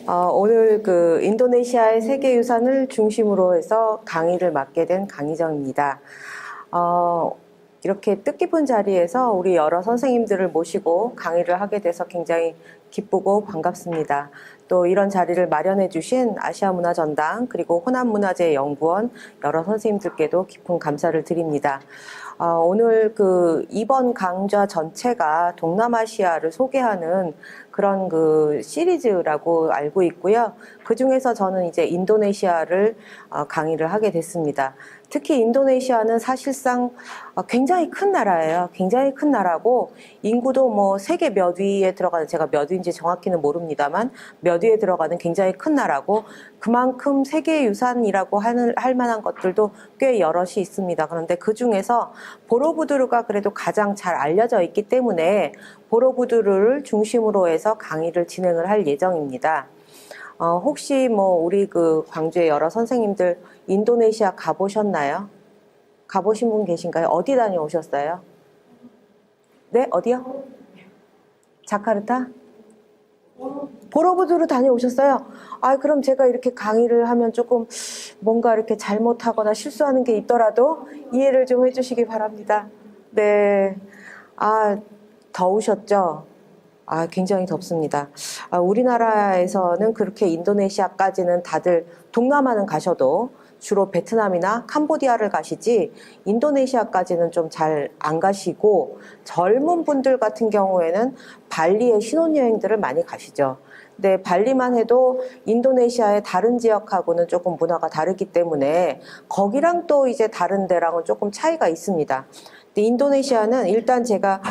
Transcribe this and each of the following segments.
오늘 그 인도네시아의 세계유산을 중심으로 해서 강의를 맡게 된 강희정입니다. 이렇게 뜻깊은 자리에서 우리 여러 선생님들을 모시고 강의를 하게 돼서 굉장히 기쁘고 반갑습니다. 또 이런 자리를 마련해 주신 아시아문화전당 그리고 호남문화재연구원 여러 선생님들께도 깊은 감사를 드립니다. 오늘 이번 강좌 전체가 동남아시아를 소개하는 그런 시리즈라고 알고 있고요. 그 중에서 저는 이제 인도네시아를 강의를 하게 됐습니다. 특히 인도네시아는 사실상 굉장히 큰 나라예요. 굉장히 큰 나라고 인구도 뭐 세계 몇 위에 들어가는, 제가 몇 위인지 정확히는 모릅니다만 몇 위에 들어가는 굉장히 큰 나라고 그만큼 세계유산이라고 할 만한 것들도 꽤 여럿이 있습니다. 그런데 그 중에서 보로부두르가 그래도 가장 잘 알려져 있기 때문에 보로부두르를 중심으로 해서 강의를 진행을 할 예정입니다. 혹시 우리 광주의 여러 선생님들 인도네시아 가보셨나요? 가보신 분 계신가요? 어디 다녀오셨어요? 네, 어디요? 자카르타? 보로부두르 다녀오셨어요? 그럼 제가 이렇게 강의를 하면 조금 뭔가 이렇게 잘못하거나 실수하는 게 있더라도 이해를 좀 해주시기 바랍니다. 네. 더우셨죠? 굉장히 덥습니다. 우리나라에서는 그렇게 인도네시아까지는 다들 동남아는 가셔도 주로 베트남이나 캄보디아를 가시지 인도네시아까지는 좀 잘 안 가시고 젊은 분들 같은 경우에는 발리의 신혼여행들을 많이 가시죠. 근데 발리만 해도 인도네시아의 다른 지역하고는 조금 문화가 다르기 때문에 거기랑 또 이제 다른 데랑은 조금 차이가 있습니다. 근데 인도네시아는 일단 제가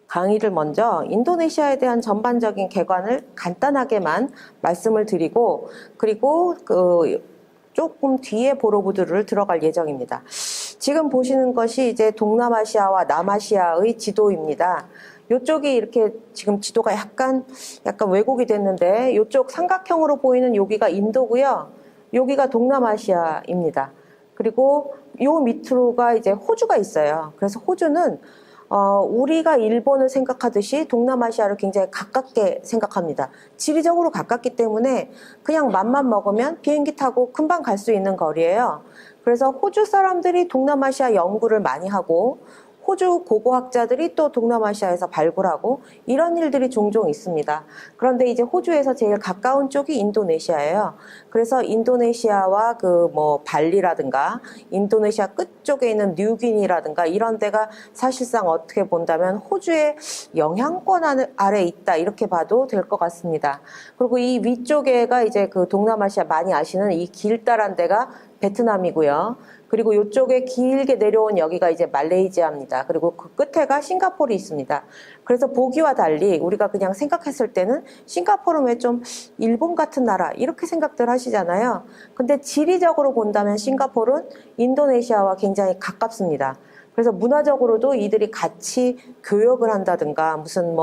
강의를 먼저 인도네시아에 대한 전반적인 개관을 간단하게만 말씀을 드리고 그리고 조금 뒤에 보로부두르를 들어갈 예정입니다. 지금 보시는 것이 이제 동남아시아와 남아시아의 지도입니다. 이쪽이 이렇게 지금 지도가 약간 왜곡이 됐는데 이쪽 삼각형으로 보이는 여기가 인도고요. 여기가 동남아시아입니다. 그리고 요 밑으로가 이제 호주가 있어요. 그래서 호주는 우리가 일본을 생각하듯이 동남아시아를 굉장히 가깝게 생각합니다. 지리적으로 가깝기 때문에 그냥 맘만 먹으면 비행기 타고 금방 갈 수 있는 거리예요. 그래서 호주 사람들이 동남아시아 연구를 많이 하고 호주 고고학자들이 또 동남아시아에서 발굴하고 이런 일들이 종종 있습니다. 그런데 이제 호주에서 제일 가까운 쪽이 인도네시아예요. 그래서 인도네시아와 발리라든가 인도네시아 끝쪽에 있는 뉴기니라든가 이런 데가 사실상 어떻게 본다면 호주의 영향권 아래 있다 이렇게 봐도 될 것 같습니다. 그리고 이 위쪽에가 이제 동남아시아 많이 아시는 이 길다란 데가 베트남이고요. 그리고 이쪽에 길게 내려온 여기가 이제 말레이시아입니다. 그리고 그 끝에가 싱가포르이 있습니다. 그래서 보기와 달리 우리가 그냥 생각했을 때는 싱가포르는 왜 좀 일본 같은 나라 이렇게 생각들 하시잖아요. 근데 지리적으로 본다면 싱가포르는 인도네시아와 굉장히 가깝습니다. 그래서 문화적으로도 이들이 같이 교역을 한다든가 무슨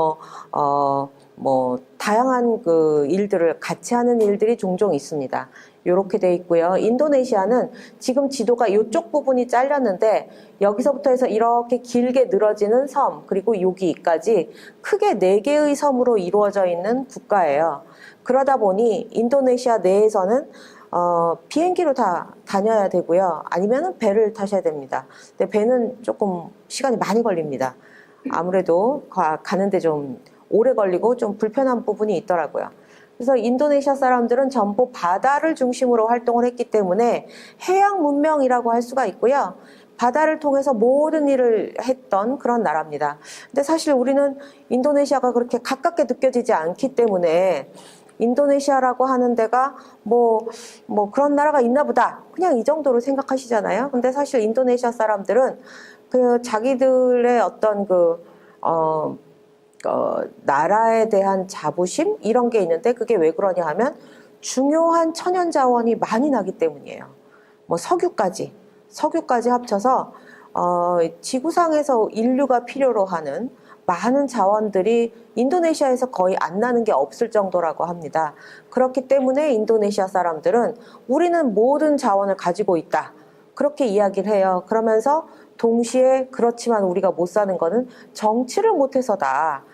다양한 일들을 같이 하는 일들이 종종 있습니다. 이렇게 돼 있고요. 인도네시아는 지금 지도가 이쪽 부분이 잘렸는데 여기서부터 해서 이렇게 길게 늘어지는 섬 그리고 여기까지 크게 4개의 섬으로 이루어져 있는 국가예요. 그러다 보니 인도네시아 내에서는 비행기로 다 다녀야 되고요. 아니면 배를 타셔야 됩니다. 근데 배는 조금 시간이 많이 걸립니다. 아무래도 가는데 좀 오래 걸리고 좀 불편한 부분이 있더라고요. 그래서 인도네시아 사람들은 전부 바다를 중심으로 활동을 했기 때문에 해양 문명이라고 할 수가 있고요. 바다를 통해서 모든 일을 했던 그런 나라입니다. 근데 사실 우리는 인도네시아가 그렇게 가깝게 느껴지지 않기 때문에 인도네시아라고 하는 데가 그런 나라가 있나 보다. 그냥 이 정도로 생각하시잖아요. 근데 사실 인도네시아 사람들은 자기들의 어떤 나라에 대한 자부심 이런 게 있는데 그게 왜 그러냐 하면 중요한 천연 자원이 많이 나기 때문이에요. 석유까지 합쳐서 지구상에서 인류가 필요로 하는 많은 자원들이 인도네시아에서 거의 안 나는 게 없을 정도라고 합니다. 그렇기 때문에 인도네시아 사람들은 우리는 모든 자원을 가지고 있다. 그렇게 이야기를 해요. 그러면서 동시에 그렇지만 우리가 못 사는 거는 정치를 못해서다.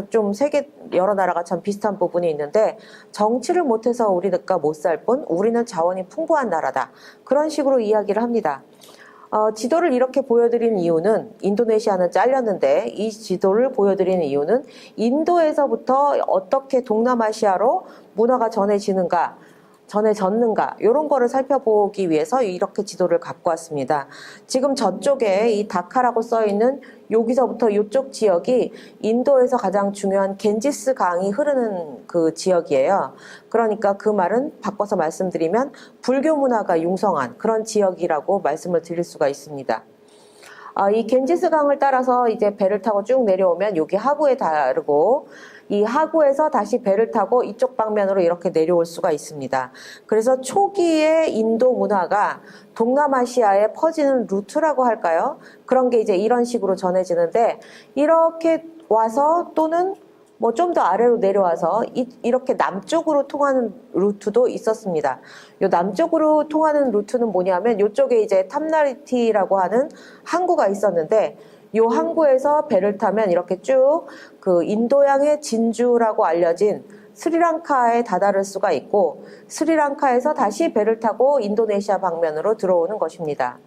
그 좀 세계 여러 나라가 참 비슷한 부분이 있는데 정치를 못해서 우리가 못 살 뿐 우리는 자원이 풍부한 나라다. 그런 식으로 이야기를 합니다. 지도를 이렇게 보여드린 이유는 인도네시아는 잘렸는데 이 지도를 보여드리는 이유는 인도에서부터 어떻게 동남아시아로 문화가 전해지는가 전해졌는가 이런 거를 살펴보기 위해서 이렇게 지도를 갖고 왔습니다. 지금 저쪽에 이 다카라고 써 있는 여기서부터 이쪽 지역이 인도에서 가장 중요한 겐지스 강이 흐르는 그 지역이에요. 그러니까 그 말은 바꿔서 말씀드리면 불교 문화가 융성한 그런 지역이라고 말씀을 드릴 수가 있습니다. 이 겐지스 강을 따라서 이제 배를 타고 쭉 내려오면 여기 하구에 다르고 이 하구에서 다시 배를 타고 이쪽 방면으로 이렇게 내려올 수가 있습니다. 그래서 초기에 인도 문화가 동남아시아에 퍼지는 루트라고 할까요? 그런 게 이제 이런 식으로 전해지는데 이렇게 와서 또는 뭐 좀 더 아래로 내려와서 이렇게 남쪽으로 통하는 루트도 있었습니다. 요 남쪽으로 통하는 루트는 뭐냐면 이쪽에 이제 탐나리티라고 하는 항구가 있었는데 요 항구에서 배를 타면 이렇게 쭉 그 인도양의 진주라고 알려진 스리랑카에 다다를 수가 있고 스리랑카에서 다시 배를 타고 인도네시아 방면으로 들어오는 것입니다.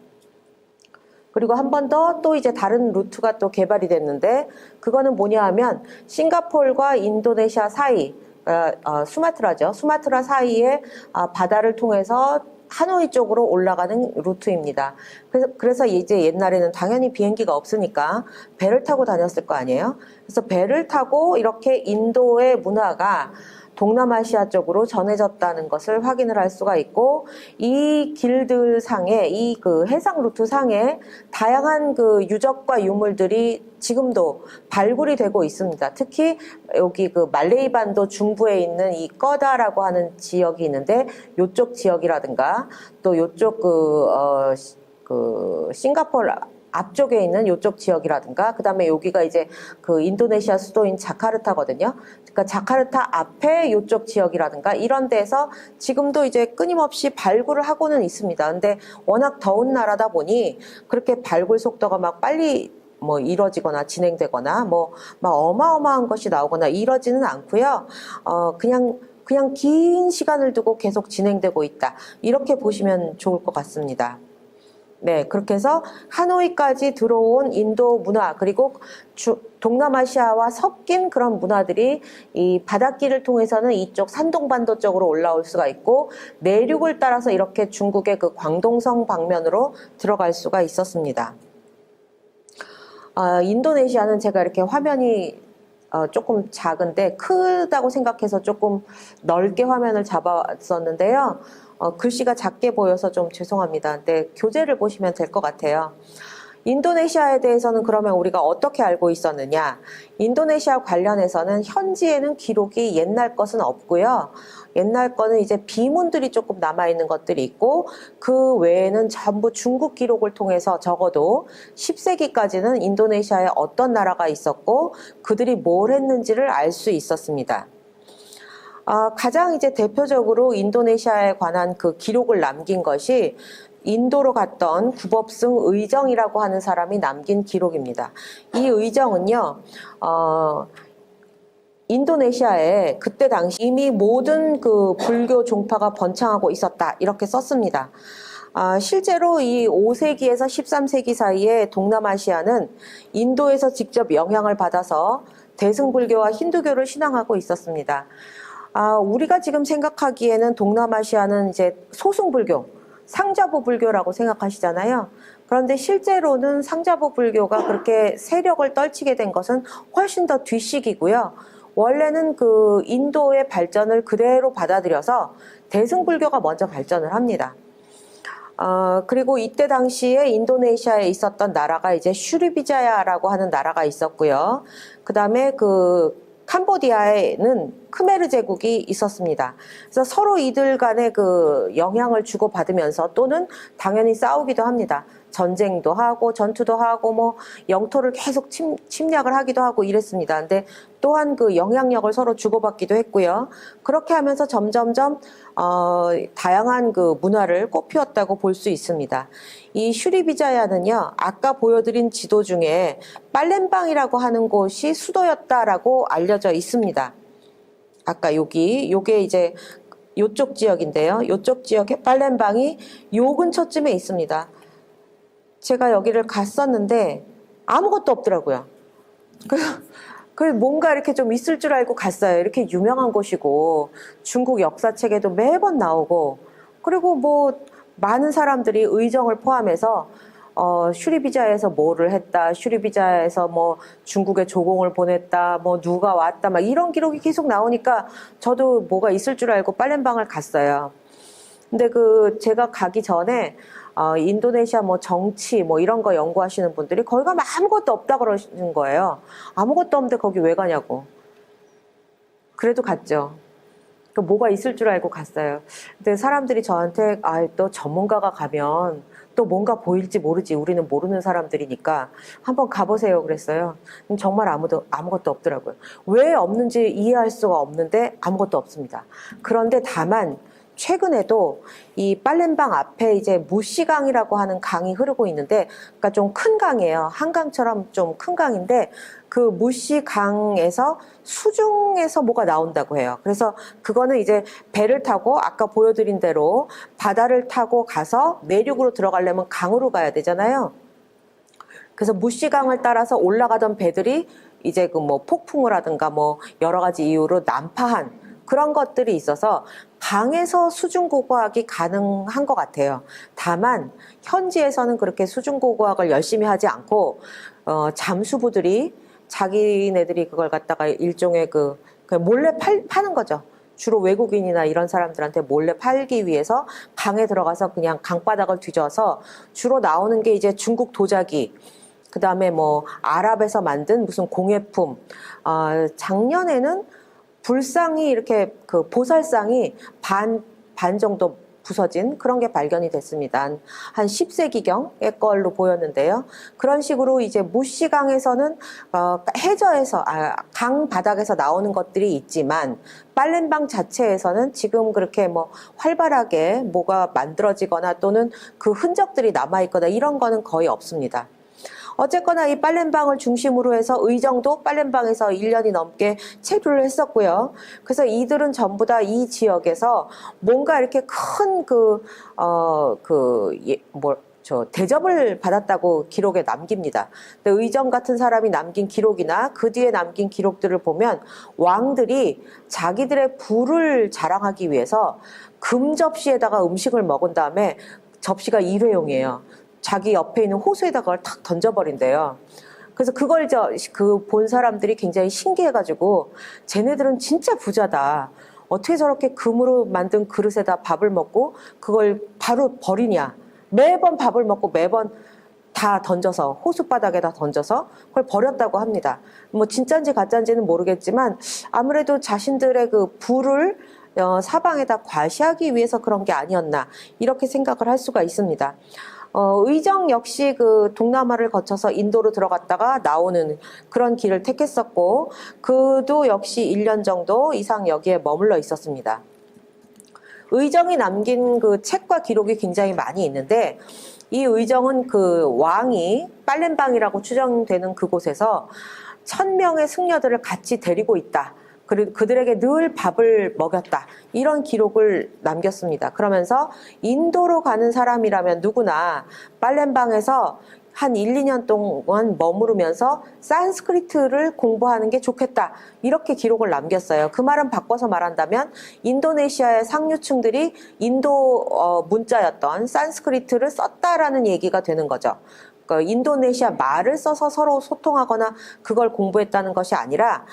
그리고 한 번 더 또 이제 다른 루트가 또 개발이 됐는데 그거는 뭐냐 하면 싱가포르와 인도네시아 사이 수마트라죠. 수마트라 사이에 바다를 통해서 하노이 쪽으로 올라가는 루트입니다. 그래서 이제 옛날에는 당연히 비행기가 없으니까 배를 타고 다녔을 거 아니에요. 그래서 배를 타고 이렇게 인도의 문화가 동남아시아 쪽으로 전해졌다는 것을 확인을 할 수가 있고 이 길들 상에 이 그 해상 루트 상에 다양한 그 유적과 유물들이 지금도 발굴이 되고 있습니다. 특히 여기 그 말레이 반도 중부에 있는 이 꺼다라고 하는 지역이 있는데 요쪽 지역이라든가 또 요쪽 그 싱가포르 앞쪽에 있는 요쪽 지역이라든가 그다음에 여기가 이제 그 인도네시아 수도인 자카르타거든요. 그러니까 자카르타 앞에 요쪽 지역이라든가 이런 데서 지금도 이제 끊임없이 발굴을 하고는 있습니다. 근데 워낙 더운 나라다 보니 그렇게 발굴 속도가 막 빨리 뭐 이뤄지거나 진행되거나 뭐 막 어마어마한 것이 나오거나 이러지는 않고요. 그냥 긴 시간을 두고 계속 진행되고 있다. 이렇게 보시면 좋을 것 같습니다. 네, 그렇게 해서 하노이까지 들어온 인도 문화 그리고 동남아시아와 섞인 그런 문화들이 이 바닷길을 통해서는 이쪽 산동반도 쪽으로 올라올 수가 있고 내륙을 따라서 이렇게 중국의 그 광동성 방면으로 들어갈 수가 있었습니다. 인도네시아는 제가 이렇게 화면이 조금 작은데 크다고 생각해서 조금 넓게 화면을 잡았었는데요. 글씨가 작게 보여서 좀 죄송합니다. 근데 교재를 보시면 될 것 같아요. 인도네시아에 대해서는 그러면 우리가 어떻게 알고 있었느냐? 인도네시아 관련해서는 현지에는 기록이 옛날 것은 없고요. 옛날 거는 이제 비문들이 조금 남아있는 것들이 있고 그 외에는 전부 중국 기록을 통해서 적어도 10세기까지는 인도네시아에 어떤 나라가 있었고 그들이 뭘 했는지를 알 수 있었습니다. 가장 이제 대표적으로 인도네시아에 관한 그 기록을 남긴 것이 인도로 갔던 구법승 의정이라고 하는 사람이 남긴 기록입니다. 이 의정은요, 인도네시아에 그때 당시 이미 모든 그 불교 종파가 번창하고 있었다. 이렇게 썼습니다. 실제로 이 5세기에서 13세기 사이에 동남아시아는 인도에서 직접 영향을 받아서 대승불교와 힌두교를 신앙하고 있었습니다. 우리가 지금 생각하기에는 동남아시아는 이제 소승불교, 상자보 불교라고 생각하시잖아요. 그런데 실제로는 상자보 불교가 그렇게 세력을 떨치게 된 것은 훨씬 더 뒤식이고요. 원래는 그 인도의 발전을 그대로 받아들여서 대승불교가 먼저 발전을 합니다. 그리고 이때 당시에 인도네시아에 있었던 나라가 이제 슈리비자야라고 하는 나라가 있었고요. 그 다음에 그 캄보디아에는 크메르 제국이 있었습니다. 그래서 서로 이들 간의 그 영향을 주고받으면서 또는 당연히 싸우기도 합니다. 전쟁도 하고 전투도 하고 뭐 영토를 계속 침략을 하기도 하고 이랬습니다. 근데 또한 그 영향력을 서로 주고받기도 했고요. 그렇게 하면서 점점점 다양한 그 문화를 꽃피웠다고 볼 수 있습니다. 이 슈리비자야는요, 아까 보여드린 지도 중에 빨렘방이라고 하는 곳이 수도였다라고 알려져 있습니다. 아까 요게 이제 요쪽 지역인데요. 요쪽 지역에 빨렘방이 요 근처쯤에 있습니다. 제가 여기를 갔었는데 아무것도 없더라고요. 그 뭔가 이렇게 좀 있을 줄 알고 갔어요. 이렇게 유명한 곳이고 중국 역사책에도 매번 나오고, 그리고 뭐 많은 사람들이 의정을 포함해서 슈리비자에서 뭐를 했다, 슈리비자에서 뭐 중국에 조공을 보냈다, 뭐 누가 왔다, 막 이런 기록이 계속 나오니까 저도 뭐가 있을 줄 알고 빨렘방을 갔어요. 근데 제가 가기 전에 인도네시아 뭐 정치 뭐 이런 거 연구하시는 분들이 거기 가면 아무것도 없다 그러시는 거예요. 아무것도 없는데 거기 왜 가냐고. 그래도 갔죠. 뭐가 있을 줄 알고 갔어요. 근데 사람들이 저한테 또 전문가가 가면 또 뭔가 보일지 모르지, 우리는 모르는 사람들이니까 한번 가보세요 그랬어요. 정말 아무것도 없더라고요. 왜 없는지 이해할 수가 없는데 아무것도 없습니다. 그런데 다만 최근에도 이 빨렘방 앞에 이제 무시강이라고 하는 강이 흐르고 있는데, 그러니까 좀 큰 강이에요. 한강처럼 좀 큰 강인데 그 무시강에서 수중에서 뭐가 나온다고 해요. 그래서 그거는 이제 배를 타고 아까 보여드린 대로 바다를 타고 가서 내륙으로 들어가려면 강으로 가야 되잖아요. 그래서 무시강을 따라서 올라가던 배들이 이제 그 뭐 폭풍을 하든가 뭐 여러 가지 이유로 난파한 그런 것들이 있어서 강에서 수중고고학이 가능한 것 같아요. 다만 현지에서는 그렇게 수중고고학을 열심히 하지 않고 잠수부들이 자기네들이 그걸 갖다가 일종의 몰래 파는 거죠. 주로 외국인이나 이런 사람들한테 몰래 팔기 위해서 강에 들어가서 그냥 강바닥을 뒤져서 주로 나오는 게 이제 중국 도자기, 그 다음에 뭐 아랍에서 만든 무슨 공예품, 작년에는 불상이 이렇게 보살상이 반 정도 부서진 그런 게 발견이 됐습니다. 한 10세기경의 걸로 보였는데요. 그런 식으로 이제 무시강에서는 해저에서 강 바닥에서 나오는 것들이 있지만 빨렘방 자체에서는 지금 그렇게 뭐 활발하게 뭐가 만들어지거나 또는 그 흔적들이 남아있거나 이런 거는 거의 없습니다. 어쨌거나 이 빨렘방을 중심으로 해서 의정도 빨렘방에서 1년이 넘게 체류를 했었고요. 그래서 이들은 전부 다 이 지역에서 뭔가 이렇게 큰 대접을 받았다고 기록에 남깁니다. 근데 의정 같은 사람이 남긴 기록이나 그 뒤에 남긴 기록들을 보면 왕들이 자기들의 부를 자랑하기 위해서 금 접시에다가 음식을 먹은 다음에, 접시가 일회용이에요. 자기 옆에 있는 호수에다가 그걸 탁 던져버린대요. 그래서 그걸 본 사람들이 굉장히 신기해가지고 쟤네들은 진짜 부자다. 어떻게 저렇게 금으로 만든 그릇에다 밥을 먹고 그걸 바로 버리냐. 매번 밥을 먹고 매번 다 던져서 호수바닥에다 던져서 그걸 버렸다고 합니다. 뭐 진짜인지 가짜인지는 모르겠지만 아무래도 자신들의 그 부를 사방에다 과시하기 위해서 그런 게 아니었나 이렇게 생각을 할 수가 있습니다. 의정 역시 동남아를 거쳐서 인도로 들어갔다가 나오는 그런 길을 택했었고, 그도 역시 1년 정도 이상 여기에 머물러 있었습니다. 의정이 남긴 책과 기록이 굉장히 많이 있는데, 이 의정은 왕이 빨렘방이라고 추정되는 그곳에서 1000명의 승려들을 같이 데리고 있다. 그리고 그들에게 늘 밥을 먹였다. 이런 기록을 남겼습니다. 그러면서 인도로 가는 사람이라면 누구나 빨렘방에서 한 1, 2년 동안 머무르면서 산스크리트를 공부하는 게 좋겠다. 이렇게 기록을 남겼어요. 그 말은 바꿔서 말한다면 인도네시아의 상류층들이 인도 문자였던 산스크리트를 썼다라는 얘기가 되는 거죠. 인도네시아 말을 써서 서로 소통하거나 그걸 공부했다는 것이 아니라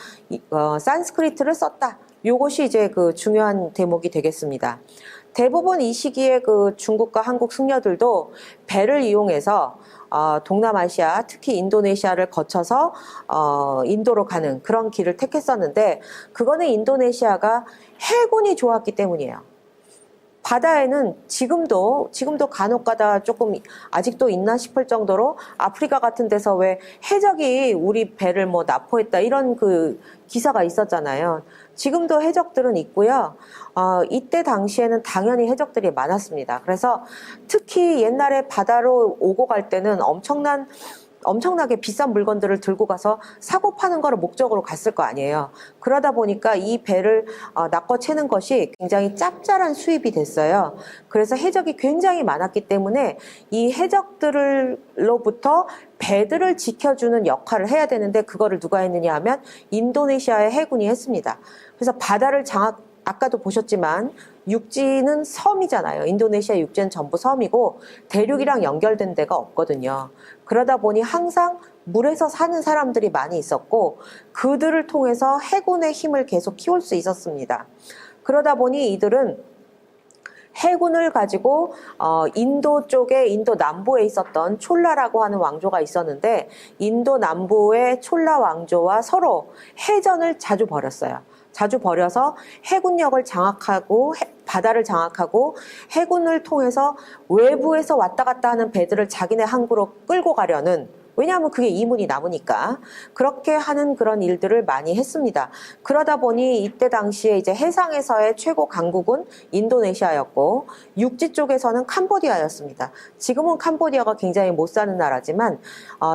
산스크리트를 썼다. 요것이 이제 중요한 대목이 되겠습니다. 대부분 이 시기에 그 중국과 한국 승려들도 배를 이용해서 동남아시아, 특히 인도네시아를 거쳐서 인도로 가는 그런 길을 택했었는데, 그거는 인도네시아가 해군이 좋았기 때문이에요. 바다에는 지금도 간혹 가다 조금 아직도 있나 싶을 정도로 아프리카 같은 데서 왜 해적이 우리 배를 뭐 납포했다 이런 그 기사가 있었잖아요. 지금도 해적들은 있고요. 이때 당시에는 당연히 해적들이 많았습니다. 그래서 특히 옛날에 바다로 오고 갈 때는 엄청나게 비싼 물건들을 들고 가서 사고 파는 거를 목적으로 갔을 거 아니에요. 그러다 보니까 이 배를 낚아 채는 것이 굉장히 짭짤한 수입이 됐어요. 그래서 해적이 굉장히 많았기 때문에 이 해적들로부터 배들을 지켜주는 역할을 해야 되는데, 그거를 누가 했느냐 하면 인도네시아의 해군이 했습니다. 그래서 바다를 아까도 보셨지만 육지는 섬이잖아요. 인도네시아 육지는 전부 섬이고 대륙이랑 연결된 데가 없거든요. 그러다 보니 항상 물에서 사는 사람들이 많이 있었고, 그들을 통해서 해군의 힘을 계속 키울 수 있었습니다. 그러다 보니 이들은 해군을 가지고 인도 쪽에, 인도 남부에 있었던 촐라라고 하는 왕조가 있었는데, 인도 남부의 촐라 왕조와 서로 해전을 자주 벌였어요. 자주 벌여서 해군력을 장악하고 바다를 장악하고 해군을 통해서 외부에서 왔다 갔다 하는 배들을 자기네 항구로 끌고 가려는, 왜냐하면 그게 이문이 남으니까 그렇게 하는 그런 일들을 많이 했습니다. 그러다 보니 이때 당시에 이제 해상에서의 최고 강국은 인도네시아였고, 육지 쪽에서는 캄보디아였습니다. 지금은 캄보디아가 굉장히 못 사는 나라지만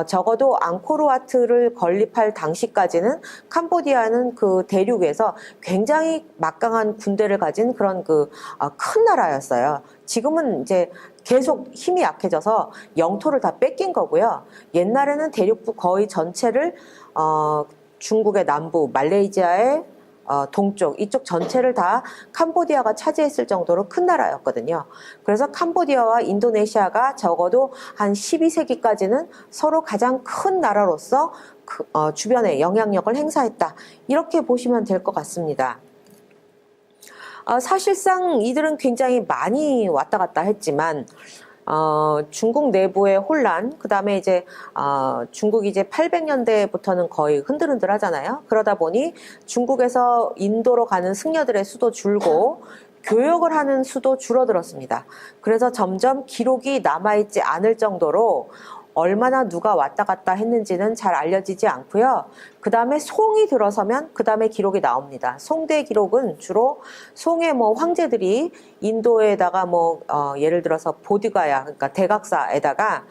적어도 앙코르와트를 건립할 당시까지는 캄보디아는 그 대륙에서 굉장히 막강한 군대를 가진 그런 큰 나라였어요. 지금은 이제 계속 힘이 약해져서 영토를 다 뺏긴 거고요. 옛날에는 대륙부 거의 전체를 중국의 남부, 말레이시아의 동쪽, 이쪽 전체를 다 캄보디아가 차지했을 정도로 큰 나라였거든요. 그래서 캄보디아와 인도네시아가 적어도 한 12세기까지는 서로 가장 큰 나라로서 주변에 영향력을 행사했다, 이렇게 보시면 될 것 같습니다. 사실상 이들은 굉장히 많이 왔다 갔다 했지만 중국 내부의 혼란, 그 다음에 이제 중국이 이제 800년대부터는 거의 흔들흔들 하잖아요. 그러다 보니 중국에서 인도로 가는 승려들의 수도 줄고 교역을 하는 수도 줄어들었습니다. 그래서 점점 기록이 남아있지 않을 정도로 얼마나 누가 왔다 갔다 했는지는 잘 알려지지 않고요. 그 다음에 송이 들어서면 그 다음에 기록이 나옵니다. 송대 기록은 주로 송의 황제들이 인도에다가 예를 들어서 보디가야, 그러니까 대각사에다가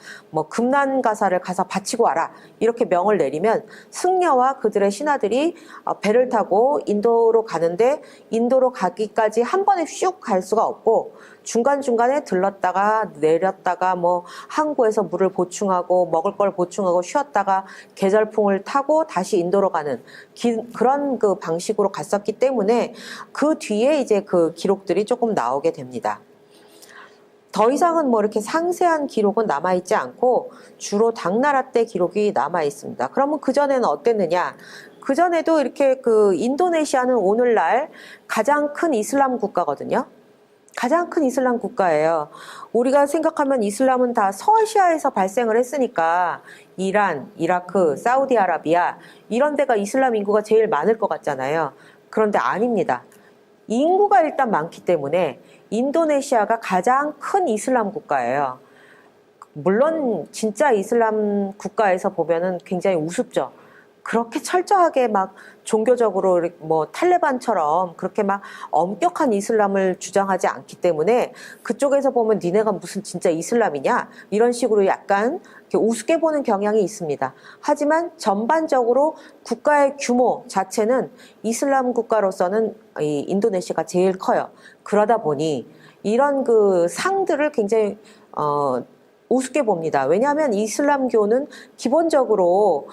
금난가사를 가서 바치고 와라, 이렇게 명을 내리면 승려와 그들의 신하들이 배를 타고 인도로 가는데, 인도로 가기까지 한 번에 슉 갈 수가 없고 중간중간에 들렀다가 내렸다가 항구에서 물을 보충하고 먹을 걸 보충하고 쉬었다가 계절풍을 타고 다시 인도로 가는 그런 방식으로 갔었기 때문에 그 뒤에 이제 그 기록들이 조금 나오게 됩니다. 더 이상은 이렇게 상세한 기록은 남아있지 않고 주로 당나라 때 기록이 남아있습니다. 그러면 그전에는 어땠느냐? 그전에도 이렇게 인도네시아는 오늘날 가장 큰 이슬람 국가거든요. 가장 큰 이슬람 국가예요. 우리가 생각하면 이슬람은 다 서아시아에서 발생을 했으니까 이란, 이라크, 사우디아라비아 이런 데가 이슬람 인구가 제일 많을 것 같잖아요. 그런데 아닙니다. 인구가 일단 많기 때문에 인도네시아가 가장 큰 이슬람 국가예요. 물론 진짜 이슬람 국가에서 보면은 굉장히 우습죠. 그렇게 철저하게 종교적으로 탈레반처럼 그렇게 엄격한 이슬람을 주장하지 않기 때문에 그쪽에서 보면 니네가 무슨 진짜 이슬람이냐, 이런 식으로 약간 우습게 보는 경향이 있습니다. 하지만 전반적으로 국가의 규모 자체는 이슬람 국가로서는 이 인도네시아가 제일 커요. 그러다 보니 이런 상들을 굉장히 우습게 봅니다. 왜냐하면 이슬람교는 기본적으로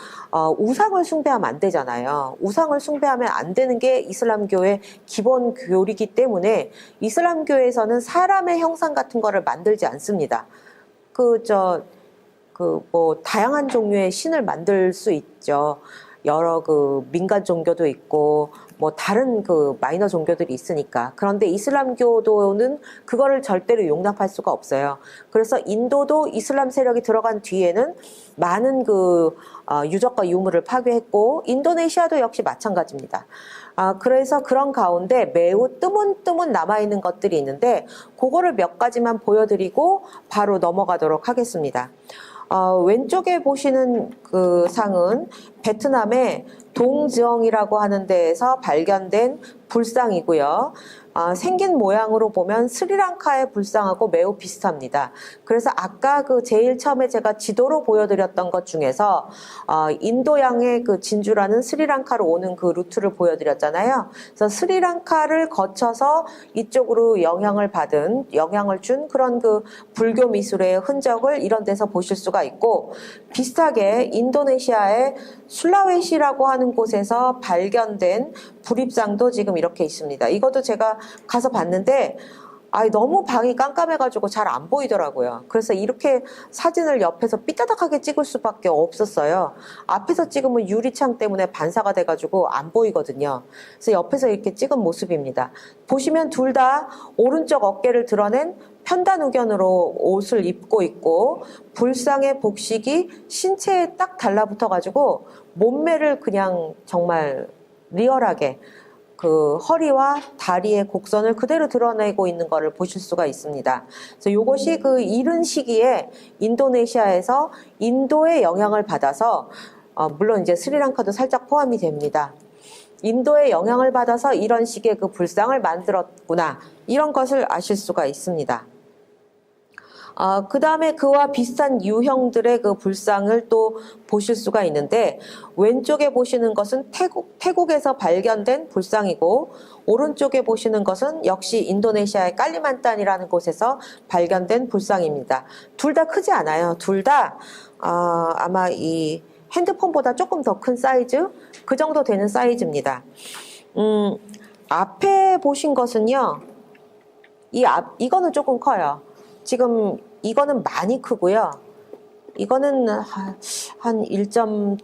우상을 숭배하면 안 되잖아요. 우상을 숭배하면 안 되는 게 이슬람교의 기본 교리이기 때문에 이슬람교에서는 사람의 형상 같은 거를 만들지 않습니다. 다양한 종류의 신을 만들 수 있죠. 여러 그 민간 종교도 있고 뭐 다른 그 마이너 종교들이 있으니까. 그런데 이슬람교도는 그거를 절대로 용납할 수가 없어요. 그래서 인도도 이슬람 세력이 들어간 뒤에는 많은 그 유적과 유물을 파괴했고, 인도네시아도 역시 마찬가지입니다. 그래서 그런 가운데 매우 뜨문뜨문 남아있는 것들이 있는데, 그거를 몇 가지만 보여드리고 바로 넘어가도록 하겠습니다. 왼쪽에 보시는 그 상은 베트남의 동즈엉이라고 하는 데에서 발견된 불상이고요. 생긴 모양으로 보면 스리랑카의 불상하고 매우 비슷합니다. 그래서 아까 그 제일 처음에 제가 지도로 보여드렸던 것 중에서 인도양의 그 진주라는 스리랑카로 오는 그 루트를 보여드렸잖아요. 그래서 스리랑카를 거쳐서 이쪽으로 영향을 준 그런 그 불교 미술의 흔적을 이런 데서 보실 수가 있고, 비슷하게 인도네시아의 술라웨시라고 하는 곳에서 발견된 불입상도 지금 이렇게 있습니다. 이것도 제가 가서 봤는데 너무 방이 깜깜해가지고 잘 안 보이더라고요. 그래서 이렇게 사진을 옆에서 삐딱하게 찍을 수밖에 없었어요. 앞에서 찍으면 유리창 때문에 반사가 돼가지고 안 보이거든요. 그래서 옆에서 이렇게 찍은 모습입니다. 보시면 둘 다 오른쪽 어깨를 드러낸 편단우견으로 옷을 입고 있고, 불상의 복식이 신체에 딱 달라붙어가지고 몸매를 그냥 정말 리얼하게 그 허리와 다리의 곡선을 그대로 드러내고 있는 것을 보실 수가 있습니다. 그래서 이것이 그 이른 시기에 인도네시아에서 인도의 영향을 받아서, 물론 이제 스리랑카도 살짝 포함이 됩니다. 인도의 영향을 받아서 이런 식의 그 불상을 만들었구나, 이런 것을 아실 수가 있습니다. 그 다음에 그와 비슷한 유형들의 그 불상을 또 보실 수가 있는데, 왼쪽에 보시는 것은 태국에서 발견된 불상이고, 오른쪽에 보시는 것은 역시 인도네시아의 깔리만탄이라는 곳에서 발견된 불상입니다. 둘 다 크지 않아요. 둘 다 아마 이 핸드폰보다 조금 더 큰 사이즈? 그 정도 되는 사이즈입니다. 앞에 보신 것은요, 이거는 조금 커요. 지금 이거는 많이 크고요. 이거는 한 1.7m,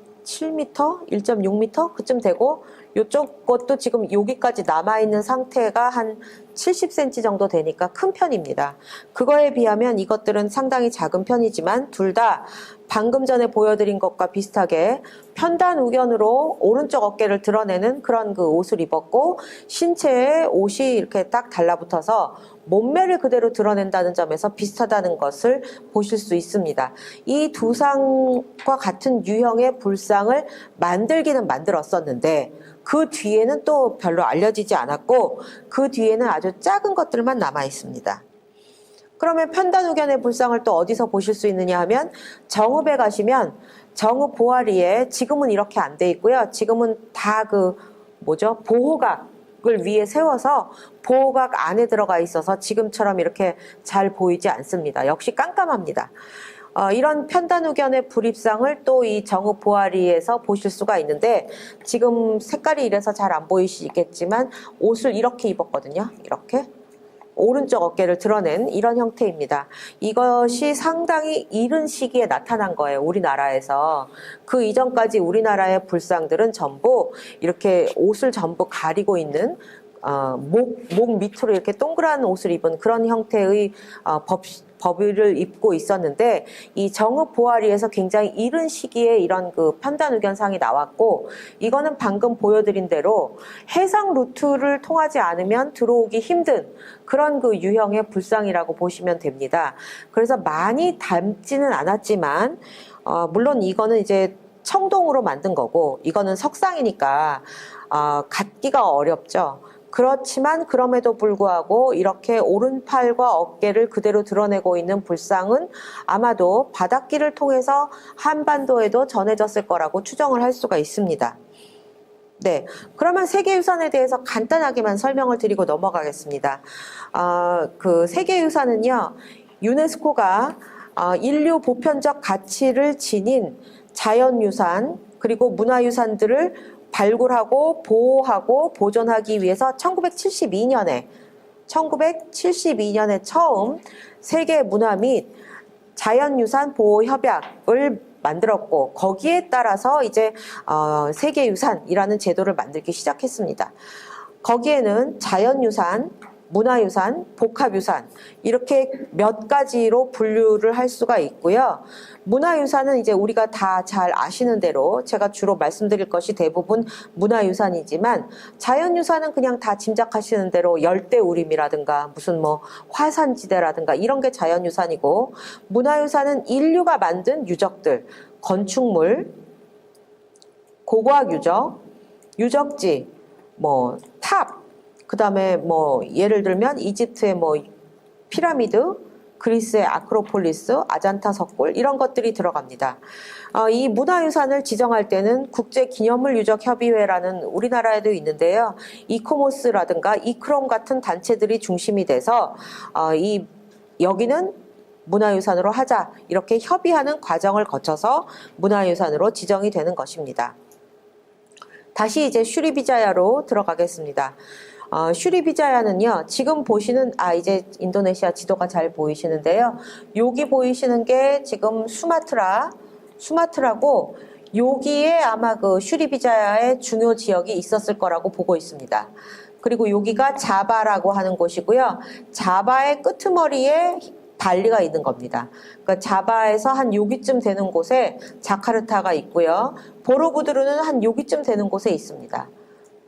1.6m 그쯤 되고, 이쪽 것도 지금 여기까지 남아있는 상태가 한 70cm 정도 되니까 큰 편입니다. 그거에 비하면 이것들은 상당히 작은 편이지만 둘 다 방금 전에 보여드린 것과 비슷하게 편단우견으로 오른쪽 어깨를 드러내는 그런 그 옷을 입었고, 신체에 옷이 이렇게 딱 달라붙어서 몸매를 그대로 드러낸다는 점에서 비슷하다는 것을 보실 수 있습니다. 이 두 상과 같은 유형의 불상을 만들기는 만들었었는데, 그 뒤에는 또 별로 알려지지 않았고, 그 뒤에는 아주 작은 것들만 남아 있습니다. 그러면 편단우견의 불상을 또 어디서 보실 수 있느냐 하면, 정읍에 가시면 정읍 보아리에, 지금은 이렇게 안 돼 있고요. 지금은 다 보호각을 위에 세워서 보호각 안에 들어가 있어서 지금처럼 이렇게 잘 보이지 않습니다. 역시 깜깜합니다. 이런 편단우견의 불입상을 또 이 정읍 보아리에서 보실 수가 있는데, 지금 색깔이 이래서 잘 안 보이시겠지만 옷을 이렇게 입었거든요. 이렇게 오른쪽 어깨를 드러낸 이런 형태입니다. 이것이 상당히 이른 시기에 나타난 거예요, 우리나라에서. 그 이전까지 우리나라의 불상들은 전부 이렇게 옷을 전부 가리고 있는, 목 밑으로 이렇게 동그란 옷을 입은 그런 형태의 법을 입고 있었는데, 이 정읍 보아리에서 굉장히 이른 시기에 이런 그 편단우견상이 나왔고, 이거는 방금 보여드린 대로 해상 루트를 통하지 않으면 들어오기 힘든 그런 그 유형의 불상이라고 보시면 됩니다. 그래서 많이 닮지는 않았지만, 물론 이거는 이제 청동으로 만든 거고, 이거는 석상이니까 갖기가 어렵죠. 그렇지만 그럼에도 불구하고 이렇게 오른팔과 어깨를 그대로 드러내고 있는 불상은 아마도 바닷길을 통해서 한반도에도 전해졌을 거라고 추정을 할 수가 있습니다. 네, 그러면 세계유산에 대해서 간단하게만 설명을 드리고 넘어가겠습니다. 그 세계유산은요, 유네스코가 인류 보편적 가치를 지닌 자연유산 그리고 문화유산들을 발굴하고 보호하고 보존하기 위해서 1972년에 처음 세계 문화 및 자연유산 보호 협약을 만들었고 거기에 따라서 이제 세계유산이라는 제도를 만들기 시작했습니다. 거기에는 자연유산, 문화유산, 복합유산 이렇게 몇 가지로 분류를 할 수가 있고요. 문화유산은 이제 우리가 다 잘 아시는 대로 제가 주로 말씀드릴 것이 대부분 문화유산이지만 자연유산은 그냥 다 짐작하시는 대로 열대우림이라든가 무슨 뭐 화산지대라든가 이런 게 자연유산이고, 문화유산은 인류가 만든 유적들, 건축물, 고고학 유적, 유적지, 뭐 탑, 그 다음에 뭐 예를 들면 이집트의 뭐 피라미드, 그리스의 아크로폴리스, 아잔타 석굴 이런 것들이 들어갑니다. 이 문화유산을 지정할 때는 국제기념물유적협의회라는 우리나라에도 있는데요. 이코모스라든가 이크롬 같은 단체들이 중심이 돼서 여기는 문화유산으로 하자 이렇게 협의하는 과정을 거쳐서 문화유산으로 지정이 되는 것입니다. 다시 이제 슈리비자야로 들어가겠습니다. 슈리비자야는요, 지금 보시는, 이제 인도네시아 지도가 잘 보이시는데요. 여기 보이시는 게 지금 수마트라고, 여기에 아마 그 슈리비자야의 중요 지역이 있었을 거라고 보고 있습니다. 그리고 여기가 자바라고 하는 곳이고요. 자바의 끄트머리에 발리가 있는 겁니다. 그러니까 자바에서 한 여기쯤 되는 곳에 자카르타가 있고요. 보로부두르는 한 여기쯤 되는 곳에 있습니다.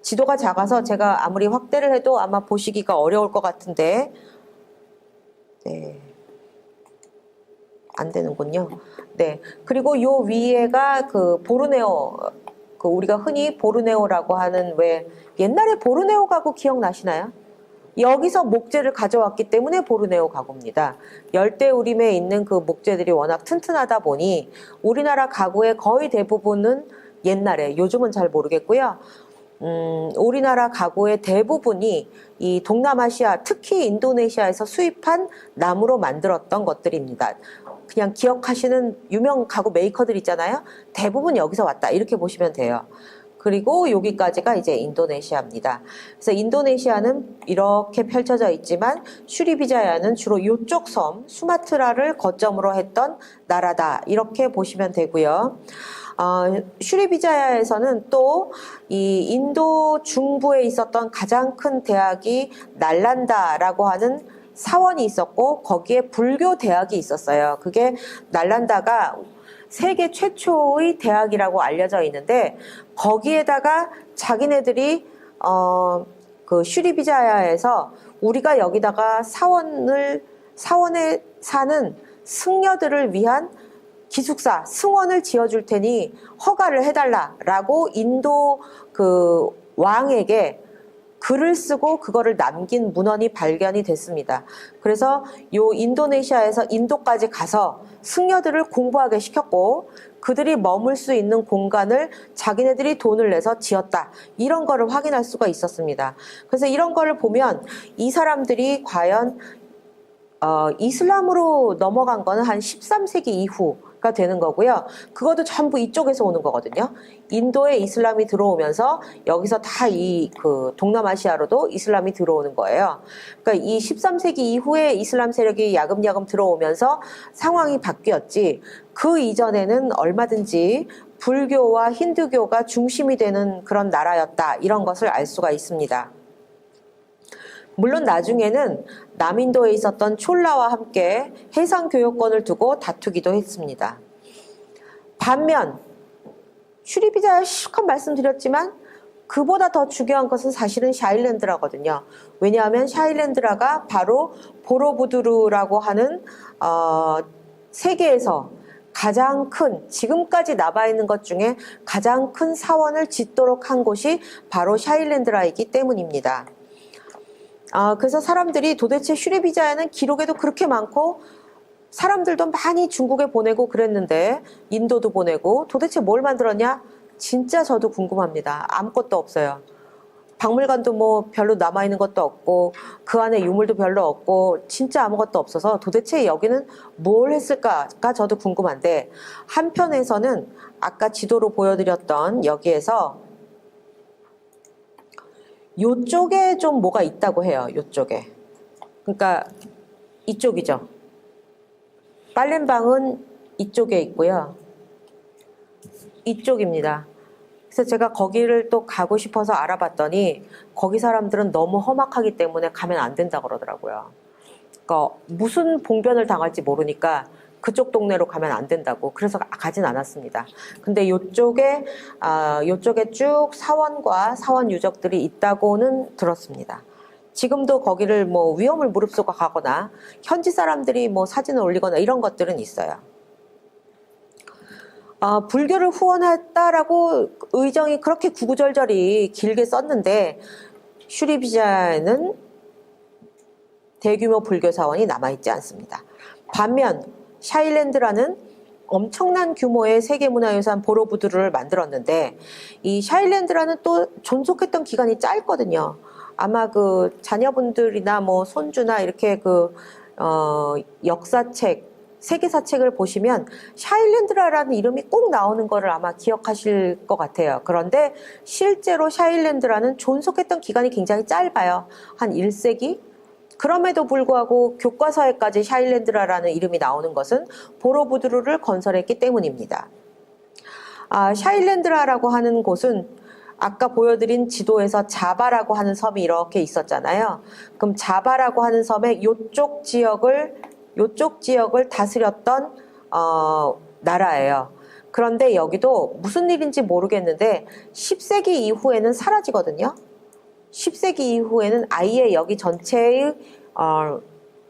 지도가 작아서 제가 아무리 확대를 해도 아마 보시기가 어려울 것 같은데, 네, 안 되는군요. 네, 그리고 요 위에가 그 보르네오, 그 우리가 흔히 보르네오라고 하는, 왜 옛날에 보르네오 가구 기억나시나요? 여기서 목재를 가져왔기 때문에 보르네오 가구입니다. 열대우림에 있는 그 목재들이 워낙 튼튼하다 보니 우리나라 가구의 거의 대부분은 옛날에, 요즘은 잘 모르겠고요. 우리나라 가구의 대부분이 이 동남아시아, 특히 인도네시아에서 수입한 나무로 만들었던 것들입니다. 그냥 기억하시는 유명 가구 메이커들 있잖아요. 대부분 여기서 왔다 이렇게 보시면 돼요. 그리고 여기까지가 이제 인도네시아입니다. 그래서 인도네시아는 이렇게 펼쳐져 있지만 슈리비자야는 주로 이쪽 섬 수마트라를 거점으로 했던 나라다 이렇게 보시면 되고요. 슈리비자야에서는 또 이 인도 중부에 있었던 가장 큰 대학이 날란다라고 하는 사원이 있었고 거기에 불교 대학이 있었어요. 그게 날란다가 세계 최초의 대학이라고 알려져 있는데 거기에다가 자기네들이 그 슈리비자야에서 우리가 여기다가 사원에 사는 승려들을 위한 기숙사, 승원을 지어줄 테니 허가를 해달라라고 인도 그 왕에게 글을 쓰고 그거를 남긴 문헌이 발견이 됐습니다. 그래서 요 인도네시아에서 인도까지 가서 승려들을 공부하게 시켰고 그들이 머물 수 있는 공간을 자기네들이 돈을 내서 지었다. 이런 거를 확인할 수가 있었습니다. 그래서 이런 거를 보면 이 사람들이 과연 이슬람으로 넘어간 거는 한 13세기 이후가 되는 거고요. 그것도 전부 이쪽에서 오는 거거든요. 인도에 이슬람이 들어오면서 여기서 다 그 동남아시아로도 이슬람이 들어오는 거예요. 그러니까 이 13세기 이후에 이슬람 세력이 야금야금 들어오면서 상황이 바뀌었지. 그 이전에는 얼마든지 불교와 힌두교가 중심이 되는 그런 나라였다. 이런 것을 알 수가 있습니다. 물론 나중에는 남인도에 있었던 촐라와 함께 해상 교역권을 두고 다투기도 했습니다. 반면 슈리비자야 실컷 말씀드렸지만 그보다 더 중요한 것은 사실은 샤일랜드라거든요. 왜냐하면 샤일랜드라가 바로 보로부두르라고 하는 세계에서 가장 큰, 지금까지 남아있는 것 중에 가장 큰 사원을 짓도록 한 곳이 바로 샤일랜드라이기 때문입니다. 그래서 사람들이 도대체 슈리비자야는 기록에도 그렇게 많고 사람들도 많이 중국에 보내고 그랬는데 인도도 보내고 도대체 뭘 만들었냐? 진짜 저도 궁금합니다. 아무것도 없어요. 박물관도 뭐 별로 남아있는 것도 없고 그 안에 유물도 별로 없고 진짜 아무것도 없어서 도대체 여기는 뭘 했을까가 저도 궁금한데, 한편에서는 아까 지도로 보여드렸던 여기에서 요쪽에 좀 뭐가 있다고 해요. 요쪽에. 그러니까 이쪽이죠. 빨렘방은 이쪽에 있고요. 이쪽입니다. 그래서 제가 거기를 또 가고 싶어서 알아봤더니 거기 사람들은 너무 험악하기 때문에 가면 안 된다 그러더라고요. 그러니까 무슨 봉변을 당할지 모르니까 그쪽 동네로 가면 안 된다고. 그래서 가진 않았습니다. 근데 요쪽에 쭉 사원과 사원 유적들이 있다고는 들었습니다. 지금도 거기를 뭐 위험을 무릅쓰고 가거나 현지 사람들이 뭐 사진을 올리거나 이런 것들은 있어요. 불교를 후원했다라고 의정이 그렇게 구구절절히 길게 썼는데 슈리비자에는 대규모 불교 사원이 남아있지 않습니다. 반면 샤일랜드라는 엄청난 규모의 세계문화유산 보로부두를 만들었는데 이 샤일랜드라는 또 존속했던 기간이 짧거든요. 아마 그 자녀분들이나 뭐 손주나 이렇게 역사책, 세계사책을 보시면 샤일랜드라는 이름이 꼭 나오는 거를 아마 기억하실 것 같아요. 그런데 실제로 샤일랜드라는 존속했던 기간이 굉장히 짧아요. 한 1세기? 그럼에도 불구하고 교과서에까지 샤일랜드라는 이름이 나오는 것은 보로부두르를 건설했기 때문입니다. 샤일랜드라라고 하는 곳은 아까 보여드린 지도에서 자바라고 하는 섬이 이렇게 있었잖아요. 그럼 자바라고 하는 섬의 요쪽 지역을 다스렸던 나라예요. 그런데 여기도 무슨 일인지 모르겠는데 10세기 이후에는 사라지거든요. 10세기 이후에는 아예 여기 전체의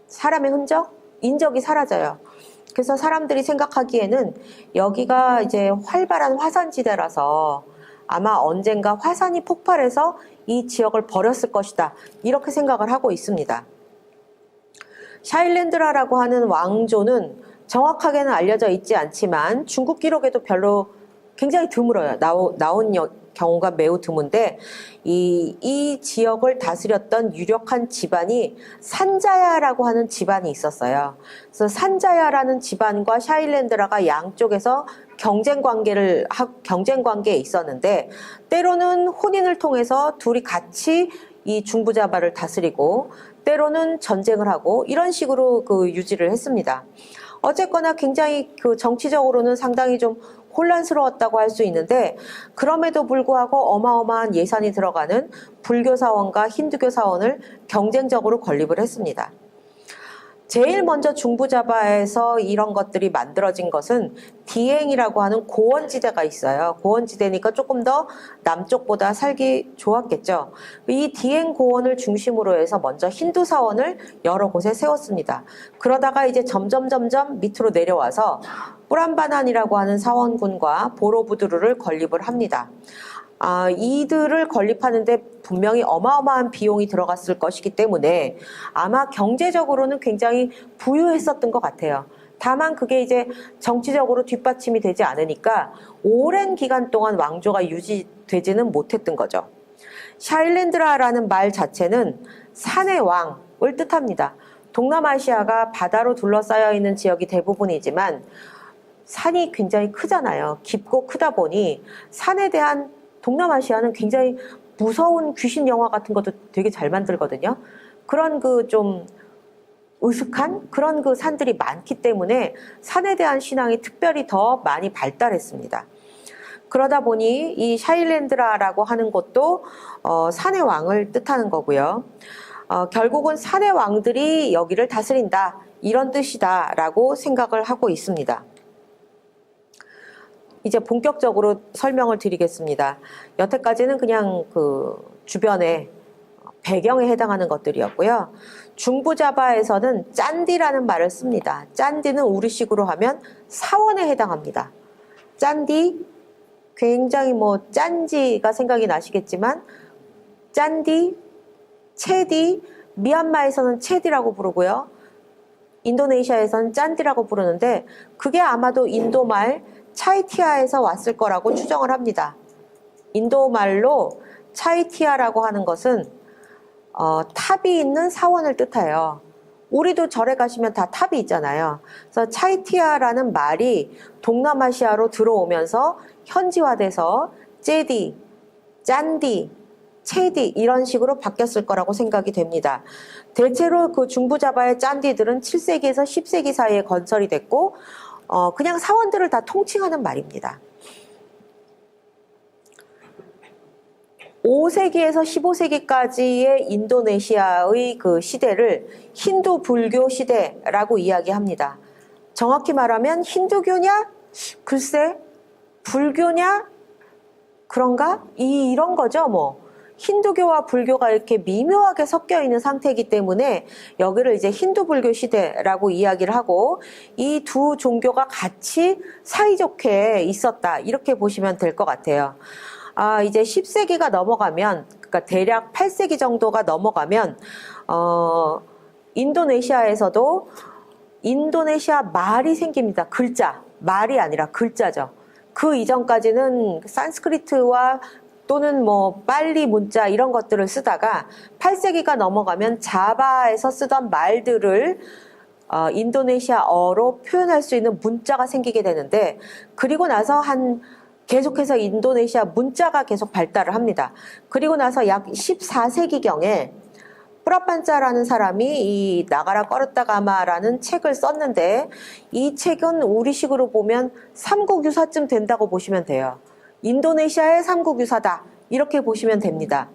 사람의 흔적, 인적이 사라져요. 그래서 사람들이 생각하기에는 여기가 이제 활발한 화산지대라서 아마 언젠가 화산이 폭발해서 이 지역을 버렸을 것이다. 이렇게 생각을 하고 있습니다. 샤일랜드라라고 하는 왕조는 정확하게는 알려져 있지 않지만 중국 기록에도 별로 굉장히 드물어요. 나온 경우가 매우 드문데 이 지역을 다스렸던 유력한 집안이 산자야라고 하는 집안이 있었어요. 그래서 산자야라는 집안과 샤일랜드라가 양쪽에서 경쟁 관계에 있었는데 때로는 혼인을 통해서 둘이 같이 이 중부자바를 다스리고 때로는 전쟁을 하고 이런 식으로 유지를 했습니다. 어쨌거나 굉장히 정치적으로는 상당히 좀 혼란스러웠다고 할 수 있는데 그럼에도 불구하고 어마어마한 예산이 들어가는 불교 사원과 힌두교 사원을 경쟁적으로 건립을 했습니다. 제일 먼저 중부자바에서 이런 것들이 만들어진 것은 디행이라고 하는 고원지대가 있어요. 고원지대니까 조금 더 남쪽보다 살기 좋았겠죠. 이 디행 고원을 중심으로 해서 먼저 힌두 사원을 여러 곳에 세웠습니다. 그러다가 이제 점점 밑으로 내려와서 뿌람바난이라고 하는 사원군과 보로부두르를 건립을 합니다. 이들을 건립하는데 분명히 어마어마한 비용이 들어갔을 것이기 때문에 아마 경제적으로는 굉장히 부유했었던 것 같아요. 다만 그게 이제 정치적으로 뒷받침이 되지 않으니까 오랜 기간 동안 왕조가 유지되지는 못했던 거죠. 샤일랜드라라는 말 자체는 산의 왕을 뜻합니다. 동남아시아가 바다로 둘러싸여 있는 지역이 대부분이지만 산이 굉장히 크잖아요. 깊고 크다 보니 산에 대한 동남아시아는 굉장히 무서운 귀신 영화 같은 것도 되게 잘 만들거든요. 그런 좀 으슥한 그런 산들이 많기 때문에 산에 대한 신앙이 특별히 더 많이 발달했습니다. 그러다 보니 이 샤일랜드라라고 하는 곳도 산의 왕을 뜻하는 거고요. 결국은 산의 왕들이 여기를 다스린다 이런 뜻이다라고 생각을 하고 있습니다. 이제 본격적으로 설명을 드리겠습니다. 여태까지는 그냥 주변의 배경에 해당하는 것들이었고요. 중부자바에서는 짠디라는 말을 씁니다. 짠디는 우리식으로 하면 사원에 해당합니다. 짠디, 굉장히 짠지가 생각이 나시겠지만 짠디, 체디, 미얀마에서는 체디라고 부르고요. 인도네시아에서는 짠디라고 부르는데 그게 아마도 인도말 차이티아에서 왔을 거라고 추정을 합니다. 인도말로 차이티아라고 하는 것은 탑이 있는 사원을 뜻해요. 우리도 절에 가시면 다 탑이 있잖아요. 그래서 차이티아라는 말이 동남아시아로 들어오면서 현지화돼서 제디, 짠디, 체디 이런 식으로 바뀌었을 거라고 생각이 됩니다. 대체로 중부자바의 짠디들은 7세기에서 10세기 사이에 건설이 됐고 그냥 사원들을 다 통칭하는 말입니다. 5세기에서 15세기까지의 인도네시아의 그 시대를 힌두 불교 시대라고 이야기합니다. 정확히 말하면 힌두교냐? 글쎄, 불교냐? 그런가? 이런 거죠, 뭐. 힌두교와 불교가 이렇게 미묘하게 섞여 있는 상태이기 때문에 여기를 이제 힌두 불교 시대라고 이야기를 하고 이 두 종교가 같이 사이좋게 있었다. 이렇게 보시면 될 것 같아요. 이제 10세기가 넘어가면, 그러니까 대략 8세기 정도가 넘어가면, 인도네시아에서도 인도네시아 말이 생깁니다. 글자. 말이 아니라 글자죠. 그 이전까지는 산스크리트와 또는 뭐 빨리 문자 이런 것들을 쓰다가 8세기가 넘어가면 자바에서 쓰던 말들을 인도네시아어로 표현할 수 있는 문자가 생기게 되는데, 그리고 나서 계속해서 인도네시아 문자가 계속 발달을 합니다. 그리고 나서 약 14세기경에 프라판짜라는 사람이 이 나가라 꺼르타가마라는 책을 썼는데, 이 책은 우리식으로 보면 삼국유사쯤 된다고 보시면 돼요. 인도네시아의 삼국유사다 이렇게 보시면 됩니다.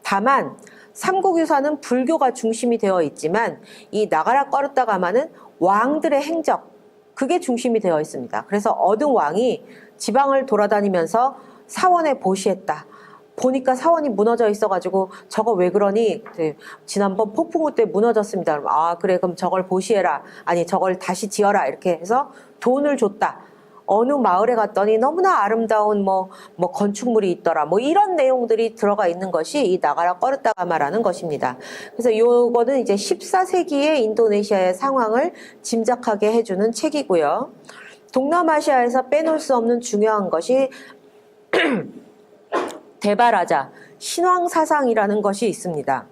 다만 삼국유사는 불교가 중심이 되어 있지만 이 나가라 꺼르타가마는 왕들의 행적, 그게 중심이 되어 있습니다. 그래서 어느 왕이 지방을 돌아다니면서 사원에 보시했다. 보니까 사원이 무너져 있어가지고 저거 왜 그러니? 지난번 폭풍우 때 무너졌습니다. 그래, 그럼 저걸 보시해라. 아니, 저걸 다시 지어라. 이렇게 해서 돈을 줬다. 어느 마을에 갔더니 너무나 아름다운 뭐 건축물이 있더라. 뭐 이런 내용들이 들어가 있는 것이 이 나가라 꺼르타가마라는 것입니다. 그래서 요거는 이제 14세기의 인도네시아의 상황을 짐작하게 해주는 책이고요. 동남아시아에서 빼놓을 수 없는 중요한 것이 데바라자, 신왕사상이라는 것이 있습니다.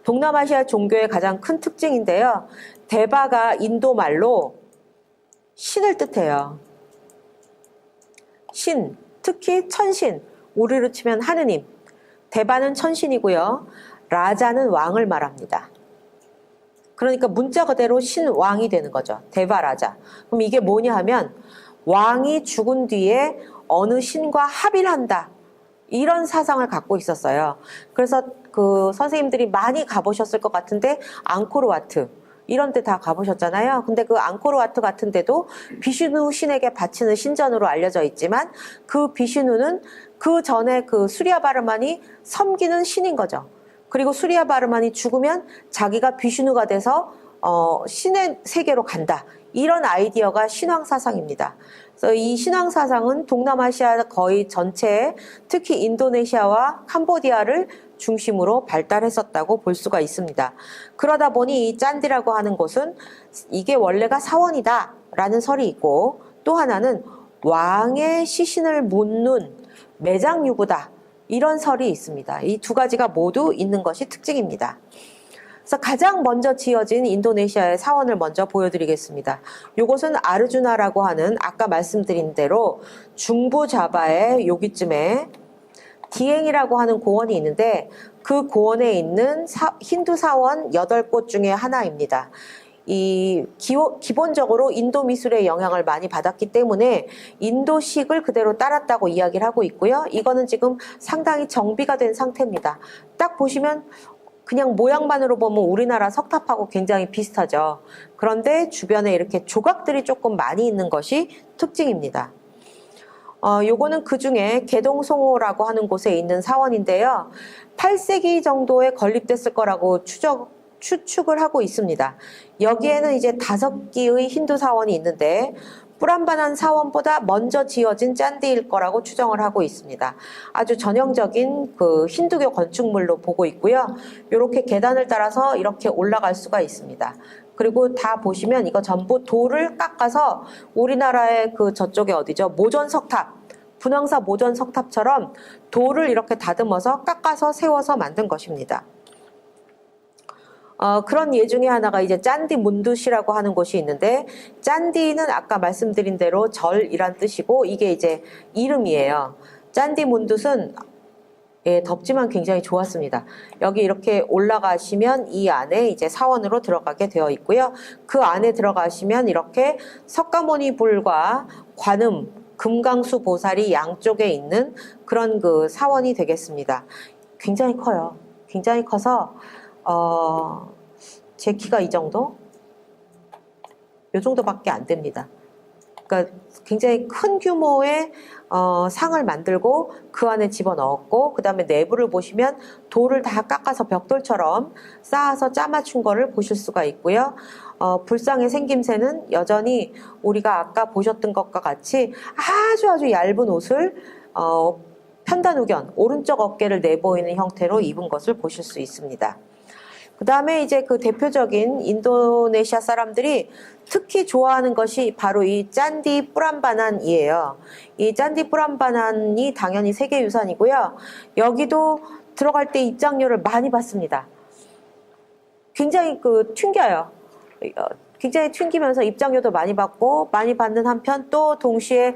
동남아시아 종교의 가장 큰 특징인데요. 데바가 인도 말로 신을 뜻해요. 신, 특히 천신, 우리로 치면 하느님. 데바는 천신이고요. 라자는 왕을 말합니다. 그러니까 문자 그대로 신왕이 되는 거죠. 데바라자. 그럼 이게 뭐냐 하면 왕이 죽은 뒤에 어느 신과 합의를 한다. 이런 사상을 갖고 있었어요. 그래서 그 선생님들이 많이 가보셨을 것 같은데 앙코르와트 이런 데 다 가보셨잖아요. 근데 그 앙코르와트 같은 데도 비슈누 신에게 바치는 신전으로 알려져 있지만 그 비슈누는 그 전에 그 수리아바르만이 섬기는 신인 거죠. 그리고 수리아바르만이 죽으면 자기가 비슈누가 돼서 신의 세계로 간다. 이런 아이디어가 신왕사상입니다. 그래서 이 신왕사상은 동남아시아 거의 전체에 특히 인도네시아와 캄보디아를 중심으로 발달했었다고 볼 수가 있습니다. 그러다 보니 이 짠디라고 하는 곳은 이게 원래가 사원이다 라는 설이 있고, 또 하나는 왕의 시신을 묻는 매장유구다 이런 설이 있습니다. 이 두 가지가 모두 있는 것이 특징입니다. 그래서 가장 먼저 지어진 인도네시아의 사원을 먼저 보여드리겠습니다. 이곳은 아르주나라고 하는 아까 말씀드린 대로 중부 자바의 여기쯤에 디엥이라고 하는 고원이 있는데 그 고원에 있는 힌두 사원 8곳 중에 하나입니다. 기본적으로 인도 미술의 영향을 많이 받았기 때문에 인도식을 그대로 따랐다고 이야기를 하고 있고요. 이거는 지금 상당히 정비가 된 상태입니다. 딱 보시면 그냥 모양만으로 보면 우리나라 석탑하고 굉장히 비슷하죠. 그런데 주변에 이렇게 조각들이 조금 많이 있는 것이 특징입니다. 요거는 그 중에 개동송호라고 하는 곳에 있는 사원인데요. 8세기 정도에 건립됐을 거라고 추측을 하고 있습니다. 여기에는 이제 5기의 힌두 사원이 있는데 뿌람바난 사원보다 먼저 지어진 짠디일 거라고 추정을 하고 있습니다. 아주 전형적인 그 힌두교 건축물로 보고 있고요. 이렇게 계단을 따라서 이렇게 올라갈 수가 있습니다. 그리고 다 보시면 이거 전부 돌을 깎아서 우리나라의 그 저쪽에 어디죠? 모전석탑, 분황사 모전석탑처럼 돌을 이렇게 다듬어서 깎아서 세워서 만든 것입니다. 그런 예 중에 하나가 이제 짠디 문두시라고 하는 곳이 있는데, 짠디는 아까 말씀드린 대로 절이란 뜻이고 이게 이제 이름이에요. 짠디 문두는 덥지만 굉장히 좋았습니다. 여기 이렇게 올라가시면 이 안에 이제 사원으로 들어가게 되어 있고요. 그 안에 들어가시면 이렇게 석가모니 불과 관음, 금강수 보살이 양쪽에 있는 그런 그 사원이 되겠습니다. 굉장히 커요. 굉장히 커서 제 키가 이 정도? 이 정도밖에 안 됩니다. 그러니까 굉장히 큰 규모의 상을 만들고 그 안에 집어넣었고, 그 다음에 내부를 보시면 돌을 다 깎아서 벽돌처럼 쌓아서 짜맞춘 거를 보실 수가 있고요. 불상의 생김새는 여전히 우리가 아까 보셨던 것과 같이 아주 얇은 옷을 편단우견, 오른쪽 어깨를 내보이는 형태로 입은 것을 보실 수 있습니다. 그 다음에 이제 그 대표적인 인도네시아 사람들이 특히 좋아하는 것이 바로 이 짠디 뿌람바난이에요. 이 짠디 뿌람바난이 당연히 세계유산이고요. 여기도 들어갈 때 입장료를 많이 받습니다. 굉장히 튕겨요. 굉장히 튕기면서 입장료도 많이 받고, 많이 받는 한편 또 동시에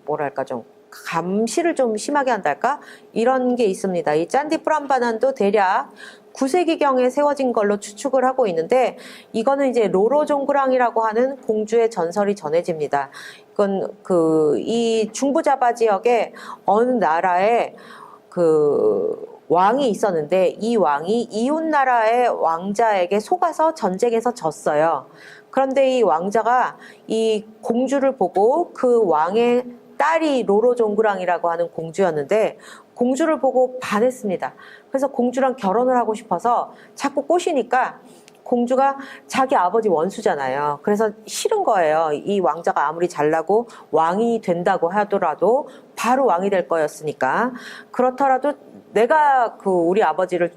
뭐랄까 좀 감시를 좀 심하게 한달까? 이런 게 있습니다. 이 짠디 뿌람바난도 대략 9세기경에 세워진 걸로 추측을 하고 있는데, 이거는 이제 로로종구랑이라고 하는 공주의 전설이 전해집니다. 이건 이 중부자바 지역에 어느 나라에 왕이 있었는데, 이 왕이 이웃 나라의 왕자에게 속아서 전쟁에서 졌어요. 그런데 이 왕자가 이 공주를 보고, 그 왕의 딸이 로로종구랑이라고 하는 공주였는데, 공주를 보고 반했습니다. 그래서 공주랑 결혼을 하고 싶어서 자꾸 꼬시니까, 공주가 자기 아버지 원수잖아요. 그래서 싫은 거예요. 이 왕자가 아무리 잘나고 왕이 된다고 하더라도 바로 왕이 될 거였으니까. 그렇더라도 내가 우리 아버지를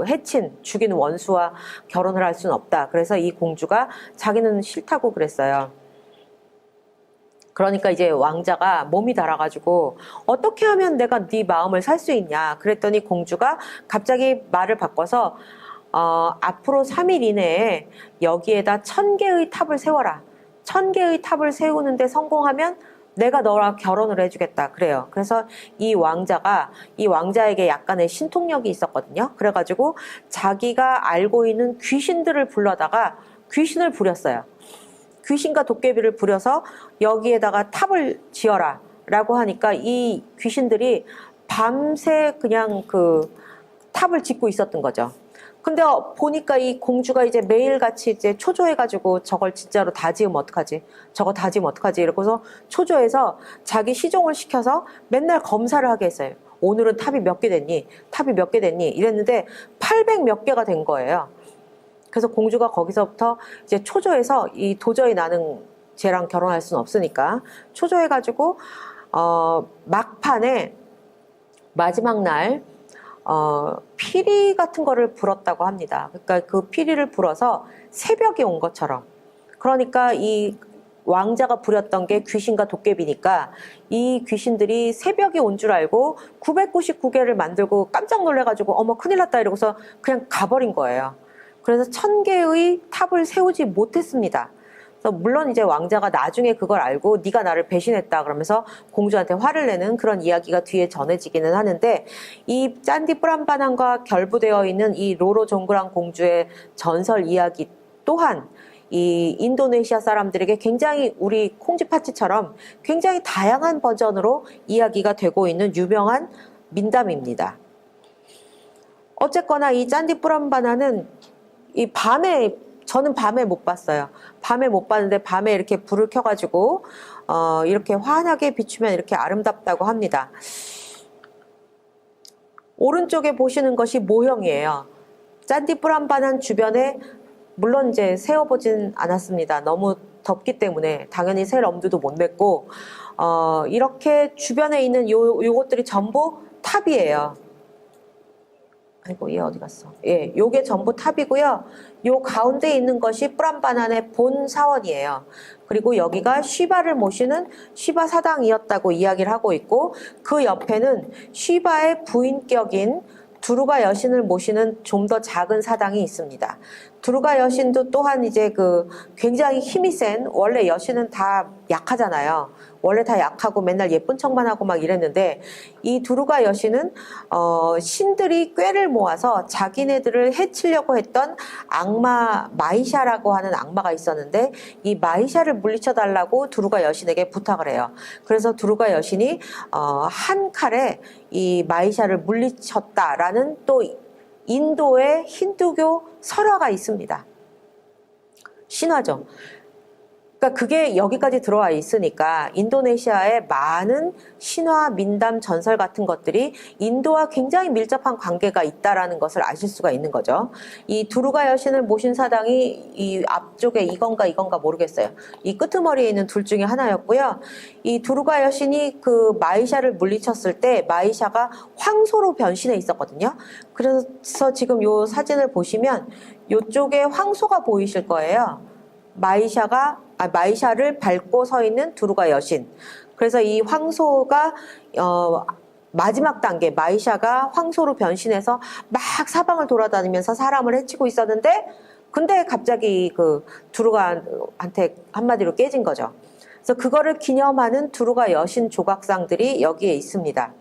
해친, 죽인 원수와 결혼을 할 수는 없다. 그래서 이 공주가 자기는 싫다고 그랬어요. 그러니까 이제 왕자가 몸이 달아가지고 어떻게 하면 내가 네 마음을 살 수 있냐 그랬더니, 공주가 갑자기 말을 바꿔서 앞으로 3일 이내에 여기에다 1000개의 탑을 세워라. 1000개의 탑을 세우는데 성공하면 내가 너랑 결혼을 해주겠다 그래요. 그래서 이 왕자에게 약간의 신통력이 있었거든요. 그래가지고 자기가 알고 있는 귀신들을 불러다가 귀신을 부렸어요. 귀신과 도깨비를 부려서 여기에다가 탑을 지어라 라고 하니까, 이 귀신들이 밤새 그냥 탑을 짓고 있었던 거죠. 근데 보니까 이 공주가 이제 매일같이 이제 초조해가지고, 저걸 진짜로 다 지으면 어떡하지? 저거 다 지으면 어떡하지? 이러고서 초조해서 자기 시종을 시켜서 맨날 검사를 하게 했어요. 오늘은 탑이 몇 개 됐니? 탑이 몇 개 됐니? 이랬는데 800 몇 개가 된 거예요. 그래서 공주가 거기서부터 이제 초조해서, 이 도저히 나는 쟤랑 결혼할 수는 없으니까 초조해가지고 막판에 마지막 날 피리 같은 거를 불었다고 합니다. 그러니까 그 피리를 불어서 새벽이 온 것처럼. 그러니까 이 왕자가 부렸던 게 귀신과 도깨비니까, 이 귀신들이 새벽이 온 줄 알고 999개를 만들고 깜짝 놀래가지고 어머 큰일 났다 이러고서 그냥 가버린 거예요. 그래서 1000개의 탑을 세우지 못했습니다. 그래서 물론 이제 왕자가 나중에 그걸 알고 네가 나를 배신했다 그러면서 공주한테 화를 내는 그런 이야기가 뒤에 전해지기는 하는데, 이 짠디 뿌람바난과 결부되어 있는 이 로로종구랑 공주의 전설 이야기 또한 이 인도네시아 사람들에게 굉장히 우리 콩쥐팥쥐처럼 굉장히 다양한 버전으로 이야기가 되고 있는 유명한 민담입니다. 어쨌거나 이 짠디 뿌람바난은 저는 밤에 못 봤어요. 밤에 못 봤는데, 밤에 이렇게 불을 켜가지고 이렇게 환하게 비추면 이렇게 아름답다고 합니다. 오른쪽에 보시는 것이 모형이에요. 짠디 뿌람바난 주변에, 물론 이제 세어보진 않았습니다. 너무 덥기 때문에 당연히 셀 엄두도 못 냈고, 이렇게 주변에 있는 요것들이 전부 탑이에요. 아이고, 얘 어디 갔어? 예, 요게 전부 탑이고요. 요 가운데 있는 것이 뿌람바난의 본 사원이에요. 그리고 여기가 쉬바를 모시는 쉬바 사당이었다고 이야기를 하고 있고, 그 옆에는 쉬바의 부인격인 두루가 여신을 모시는 좀 더 작은 사당이 있습니다. 두루가 여신도 또한 이제 굉장히 힘이 센, 원래 여신은 다 약하잖아요. 원래 다 약하고 맨날 예쁜 척만 하고 막 이랬는데, 이 두루가 여신은 신들이 꾀를 모아서 자기네들을 해치려고 했던 악마 마이샤라고 하는 악마가 있었는데, 이 마이샤를 물리쳐 달라고 두루가 여신에게 부탁을 해요. 그래서 두루가 여신이 한 칼에 이 마이샤를 물리쳤다라는 또 인도의 힌두교 설화가 있습니다. 신화죠. 그러니까 그게 여기까지 들어와 있으니까 인도네시아의 많은 신화, 민담, 전설 같은 것들이 인도와 굉장히 밀접한 관계가 있다라는 것을 아실 수가 있는 거죠. 이 두루가 여신을 모신 사당이 이 앞쪽에 이건가 모르겠어요. 이 끄트머리에 있는 둘 중에 하나였고요. 이 두루가 여신이 그 마이샤를 물리쳤을 때 마이샤가 황소로 변신해 있었거든요. 그래서 지금 요 사진을 보시면 요쪽에 황소가 보이실 거예요. 마이샤를 밟고 서 있는 두루가 여신. 그래서 이 황소가 마지막 단계 마이샤가 황소로 변신해서 막 사방을 돌아다니면서 사람을 해치고 있었는데, 근데 갑자기 그 두루가한테 한마디로 깨진 거죠. 그래서 그거를 기념하는 두루가 여신 조각상들이 여기에 있습니다.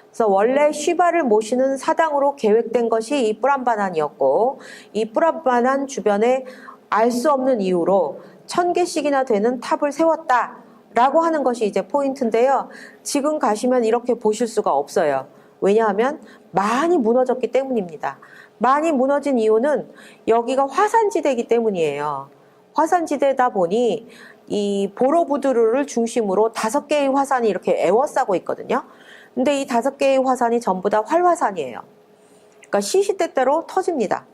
그래서 원래 쉬바를 모시는 사당으로 계획된 것이 이 뿌람바난이었고, 이 뿌람바난 주변에 알 수 없는 이유로 1000개씩이나 되는 탑을 세웠다라고 하는 것이 이제 포인트인데요. 지금 가시면 이렇게 보실 수가 없어요. 왜냐하면 많이 무너졌기 때문입니다. 많이 무너진 이유는 여기가 화산지대이기 때문이에요. 화산지대다 보니 이 보로부두르를 중심으로 5개의 화산이 이렇게 에워싸고 있거든요. 근데 이 5개의 화산이 전부 다 활화산이에요. 그러니까 시시때때로 터집니다.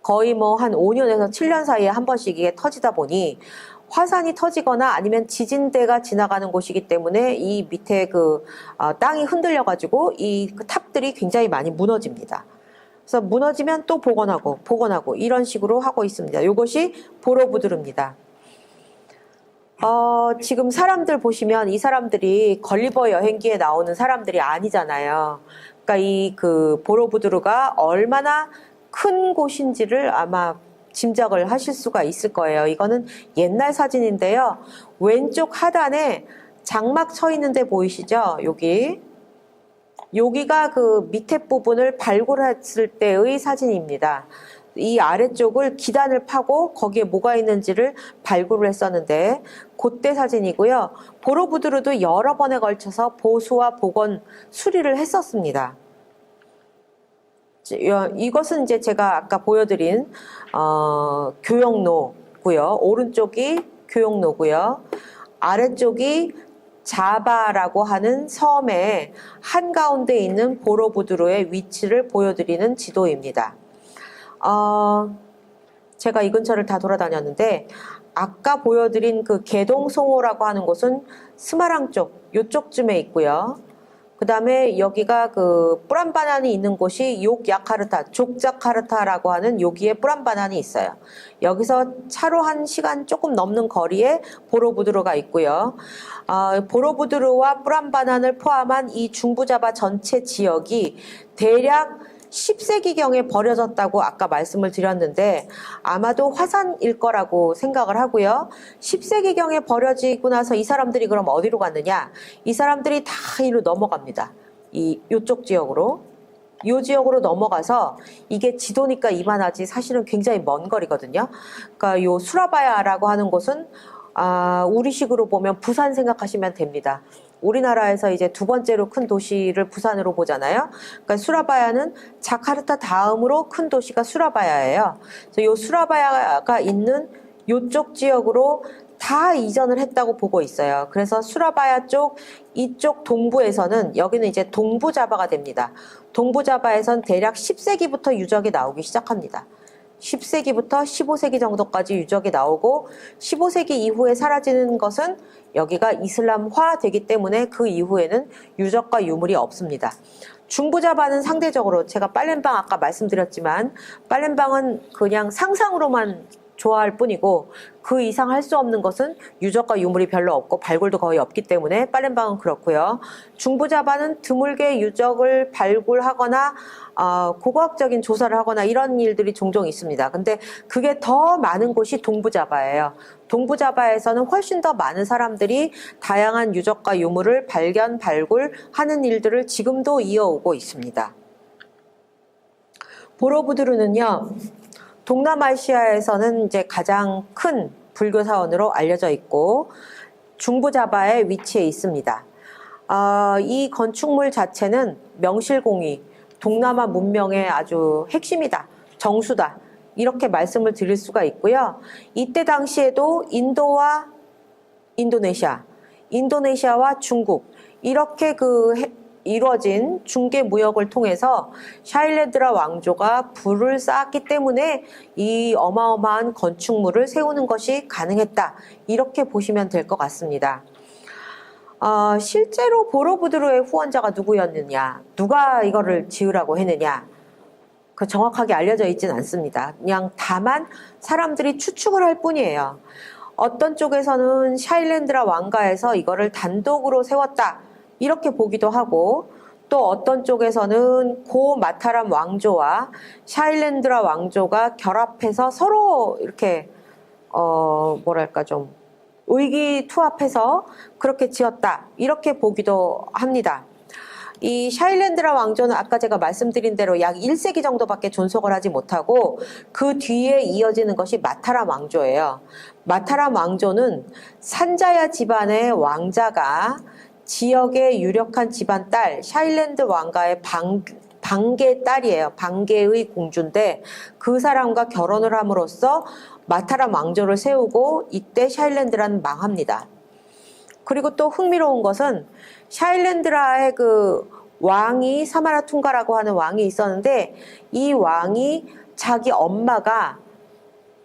거의 뭐 한 5년에서 7년 사이에 한 번씩 이게 터지다 보니 화산이 터지거나 아니면 지진대가 지나가는 곳이기 때문에 이 밑에 그 땅이 흔들려가지고 이 탑들이 굉장히 많이 무너집니다. 그래서 무너지면 또 복원하고 이런 식으로 하고 있습니다. 이것이 보로부두르입니다. 지금 사람들 보시면 이 사람들이 걸리버 여행기에 나오는 사람들이 아니잖아요. 그러니까 이 그 보로부두르가 얼마나 큰 곳인지를 아마 짐작을 하실 수가 있을 거예요. 이거는 옛날 사진인데요. 왼쪽 하단에 장막 쳐 있는 데 보이시죠? 여기가 그 밑에 부분을 발굴했을 때의 사진입니다. 이 아래쪽을 기단을 파고 거기에 뭐가 있는지를 발굴을 했었는데 그때 사진이고요. 보로부두르도 여러 번에 걸쳐서 보수와 복원, 수리를 했었습니다. 이것은 이제 제가 아까 보여드린 교역로고요. 오른쪽이 교역로고요. 아래쪽이 자바라고 하는 섬의 한가운데 있는 보로부두르의 위치를 보여드리는 지도입니다. 제가 이 근처를 다 돌아다녔는데 아까 보여드린 그 개동송호라고 하는 곳은 스마랑 쪽, 요쪽쯤에 있고요. 그 다음에 여기가 그 뿌람바난이 있는 곳이 족자카르타라고 하는 여기에 뿌람바난이 있어요. 여기서 차로 1시간 조금 넘는 거리에 보로부두르가 있고요. 보로부두르와 뿌람바난을 포함한 이 중부자바 전체 지역이 대략 10세기경에 버려졌다고 아까 말씀을 드렸는데 아마도 화산일 거라고 생각을 하고요. 10세기경에 버려지고 나서 이 사람들이 그럼 어디로 갔느냐? 이 사람들이 다 이리로 넘어갑니다. 이쪽 지역으로. 이 지역으로 넘어가서 이게 지도니까 이만하지 사실은 굉장히 먼 거리거든요. 그러니까 요 수라바야라고 하는 곳은 우리식으로 보면 부산 생각하시면 됩니다. 우리나라에서 이제 두 번째로 큰 도시를 부산으로 보잖아요. 그러니까 수라바야는 자카르타 다음으로 큰 도시가 수라바야예요. 그래서 이 수라바야가 있는 이쪽 지역으로 다 이전을 했다고 보고 있어요. 그래서 수라바야 쪽 이쪽 동부에서는 여기는 이제 동부자바가 됩니다. 동부자바에선 대략 10세기부터 유적이 나오기 시작합니다. 10세기부터 15세기 정도까지 유적이 나오고 15세기 이후에 사라지는 것은 여기가 이슬람화 되기 때문에 그 이후에는 유적과 유물이 없습니다. 중부자바는 상대적으로 제가 팔렘방 아까 말씀드렸지만 팔렘방은 그냥 상상으로만 좋아할 뿐이고 그 이상 할 수 없는 것은 유적과 유물이 별로 없고 발굴도 거의 없기 때문에 팔렘바는 그렇고요. 중부자바는 드물게 유적을 발굴하거나 고고학적인 조사를 하거나 이런 일들이 종종 있습니다. 근데 그게 더 많은 곳이 동부자바예요. 동부자바에서는 훨씬 더 많은 사람들이 다양한 유적과 유물을 발견, 발굴하는 일들을 지금도 이어오고 있습니다. 보로부두르는요, 동남아시아에서는 이제 가장 큰 불교 사원으로 알려져 있고 중부자바에 위치해 있습니다. 이 건축물 자체는 명실공히 동남아 문명의 아주 핵심이다, 정수다, 이렇게 말씀을 드릴 수가 있고요. 이때 당시에도 인도와 인도네시아와 중국 이렇게 이루어진 중개 무역을 통해서 샤일렌드라 왕조가 부를 쌓았기 때문에 이 어마어마한 건축물을 세우는 것이 가능했다. 이렇게 보시면 될 것 같습니다. 실제로 보로부두르의 후원자가 누구였느냐, 누가 이거를 지으라고 했느냐, 정확하게 알려져 있지는 않습니다. 그냥 다만 사람들이 추측을 할 뿐이에요. 어떤 쪽에서는 샤일렌드라 왕가에서 이거를 단독으로 세웠다, 이렇게 보기도 하고, 또 어떤 쪽에서는 고 마타람 왕조와 샤일렌드라 왕조가 결합해서 서로 이렇게 뭐랄까 좀 의기투합해서 그렇게 지었다, 이렇게 보기도 합니다. 이 샤일렌드라 왕조는 아까 제가 말씀드린 대로 약 1세기 정도밖에 존속을 하지 못하고 그 뒤에 이어지는 것이 마타람 왕조예요. 마타람 왕조는 산자야 집안의 왕자가 지역의 유력한 집안 딸 샤일렌드 왕가의 방계 딸이에요. 방계의 공주인데 그 사람과 결혼을 함으로써 마타람 왕조를 세우고 이때 샤일렌드라는 망합니다. 그리고 또 흥미로운 것은 샤일렌드라의 왕이 사마라툰가라고 하는 왕이 있었는데 이 왕이 자기 엄마가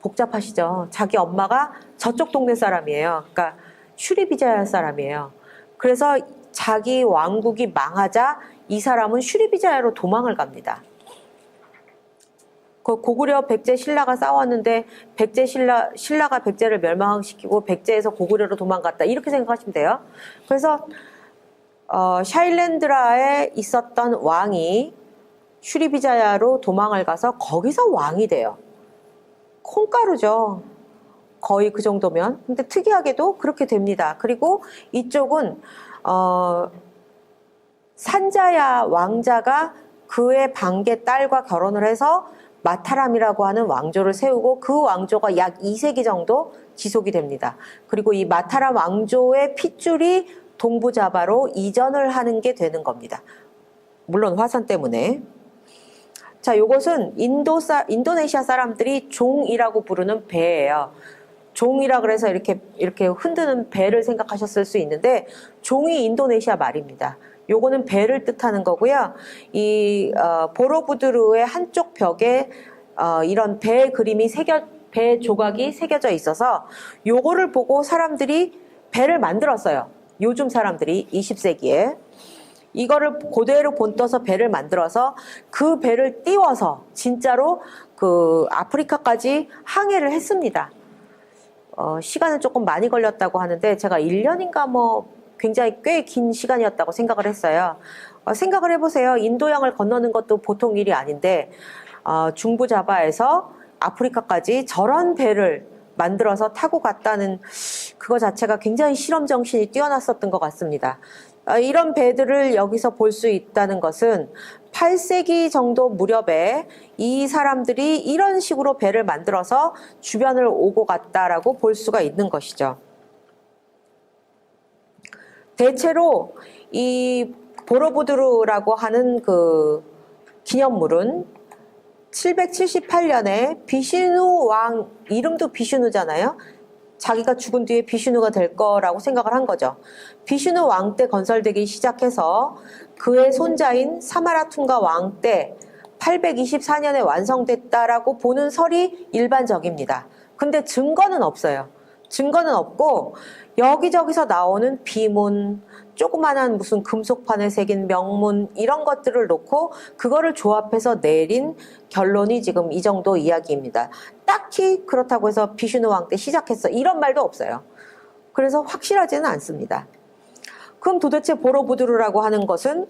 복잡하시죠. 자기 엄마가 저쪽 동네 사람이에요. 그러니까 슈리비자야 사람이에요. 그래서 자기 왕국이 망하자 이 사람은 슈리비자야로 도망을 갑니다. 고구려 백제 신라가 싸웠는데 신라가 백제를 멸망시키고 백제에서 고구려로 도망갔다, 이렇게 생각하시면 돼요. 그래서 샤일렌드라에 있었던 왕이 슈리비자야로 도망을 가서 거기서 왕이 돼요. 콩가루죠. 거의 그 정도면. 근데 특이하게도 그렇게 됩니다. 그리고 이쪽은 산자야 왕자가 그의 방계 딸과 결혼을 해서 마타람이라고 하는 왕조를 세우고 그 왕조가 약 2세기 정도 지속이 됩니다. 그리고 이 마타람 왕조의 핏줄이 동부자바로 이전을 하는 게 되는 겁니다. 물론 화산 때문에. 자, 요것은 인도네시아 사람들이 종이라고 부르는 배예요. 종이라 그래서 이렇게 흔드는 배를 생각하셨을 수 있는데 종이 인도네시아 말입니다. 요거는 배를 뜻하는 거고요. 이 보로부두르의 한쪽 벽에 이런 배 그림이 배 조각이 새겨져 있어서 요거를 보고 사람들이 배를 만들었어요. 요즘 사람들이 20세기에 이거를 그대로 본떠서 배를 만들어서 그 배를 띄워서 진짜로 아프리카까지 항해를 했습니다. 시간은 조금 많이 걸렸다고 하는데 제가 1년인가 굉장히 꽤 긴 시간이었다고 생각을 했어요. 생각을 해보세요. 인도양을 건너는 것도 보통 일이 아닌데 중부자바에서 아프리카까지 저런 배를 만들어서 타고 갔다는 그거 자체가 굉장히 실험 정신이 뛰어났었던 것 같습니다. 이런 배들을 여기서 볼 수 있다는 것은 8세기 정도 무렵에 이 사람들이 이런 식으로 배를 만들어서 주변을 오고 갔다라고 볼 수가 있는 것이죠. 대체로 이 보로부두르라고 하는 기념물은 778년에 비슈누 왕, 이름도 비슈누잖아요. 자기가 죽은 뒤에 비슈누가 될 거라고 생각을 한 거죠. 비슈누 왕 때 건설되기 시작해서 그의 손자인 사마라툰가 왕 때 824년에 완성됐다라고 보는 설이 일반적입니다. 근데 증거는 없어요. 증거는 없고 여기저기서 나오는 비문, 조그만한 무슨 금속판에 새긴 명문 이런 것들을 놓고 그거를 조합해서 내린 결론이 지금 이 정도 이야기입니다. 딱히 그렇다고 해서 비슈누 왕 때 시작했어 이런 말도 없어요. 그래서 확실하지는 않습니다. 그럼 도대체 보로부두르라고 하는 것은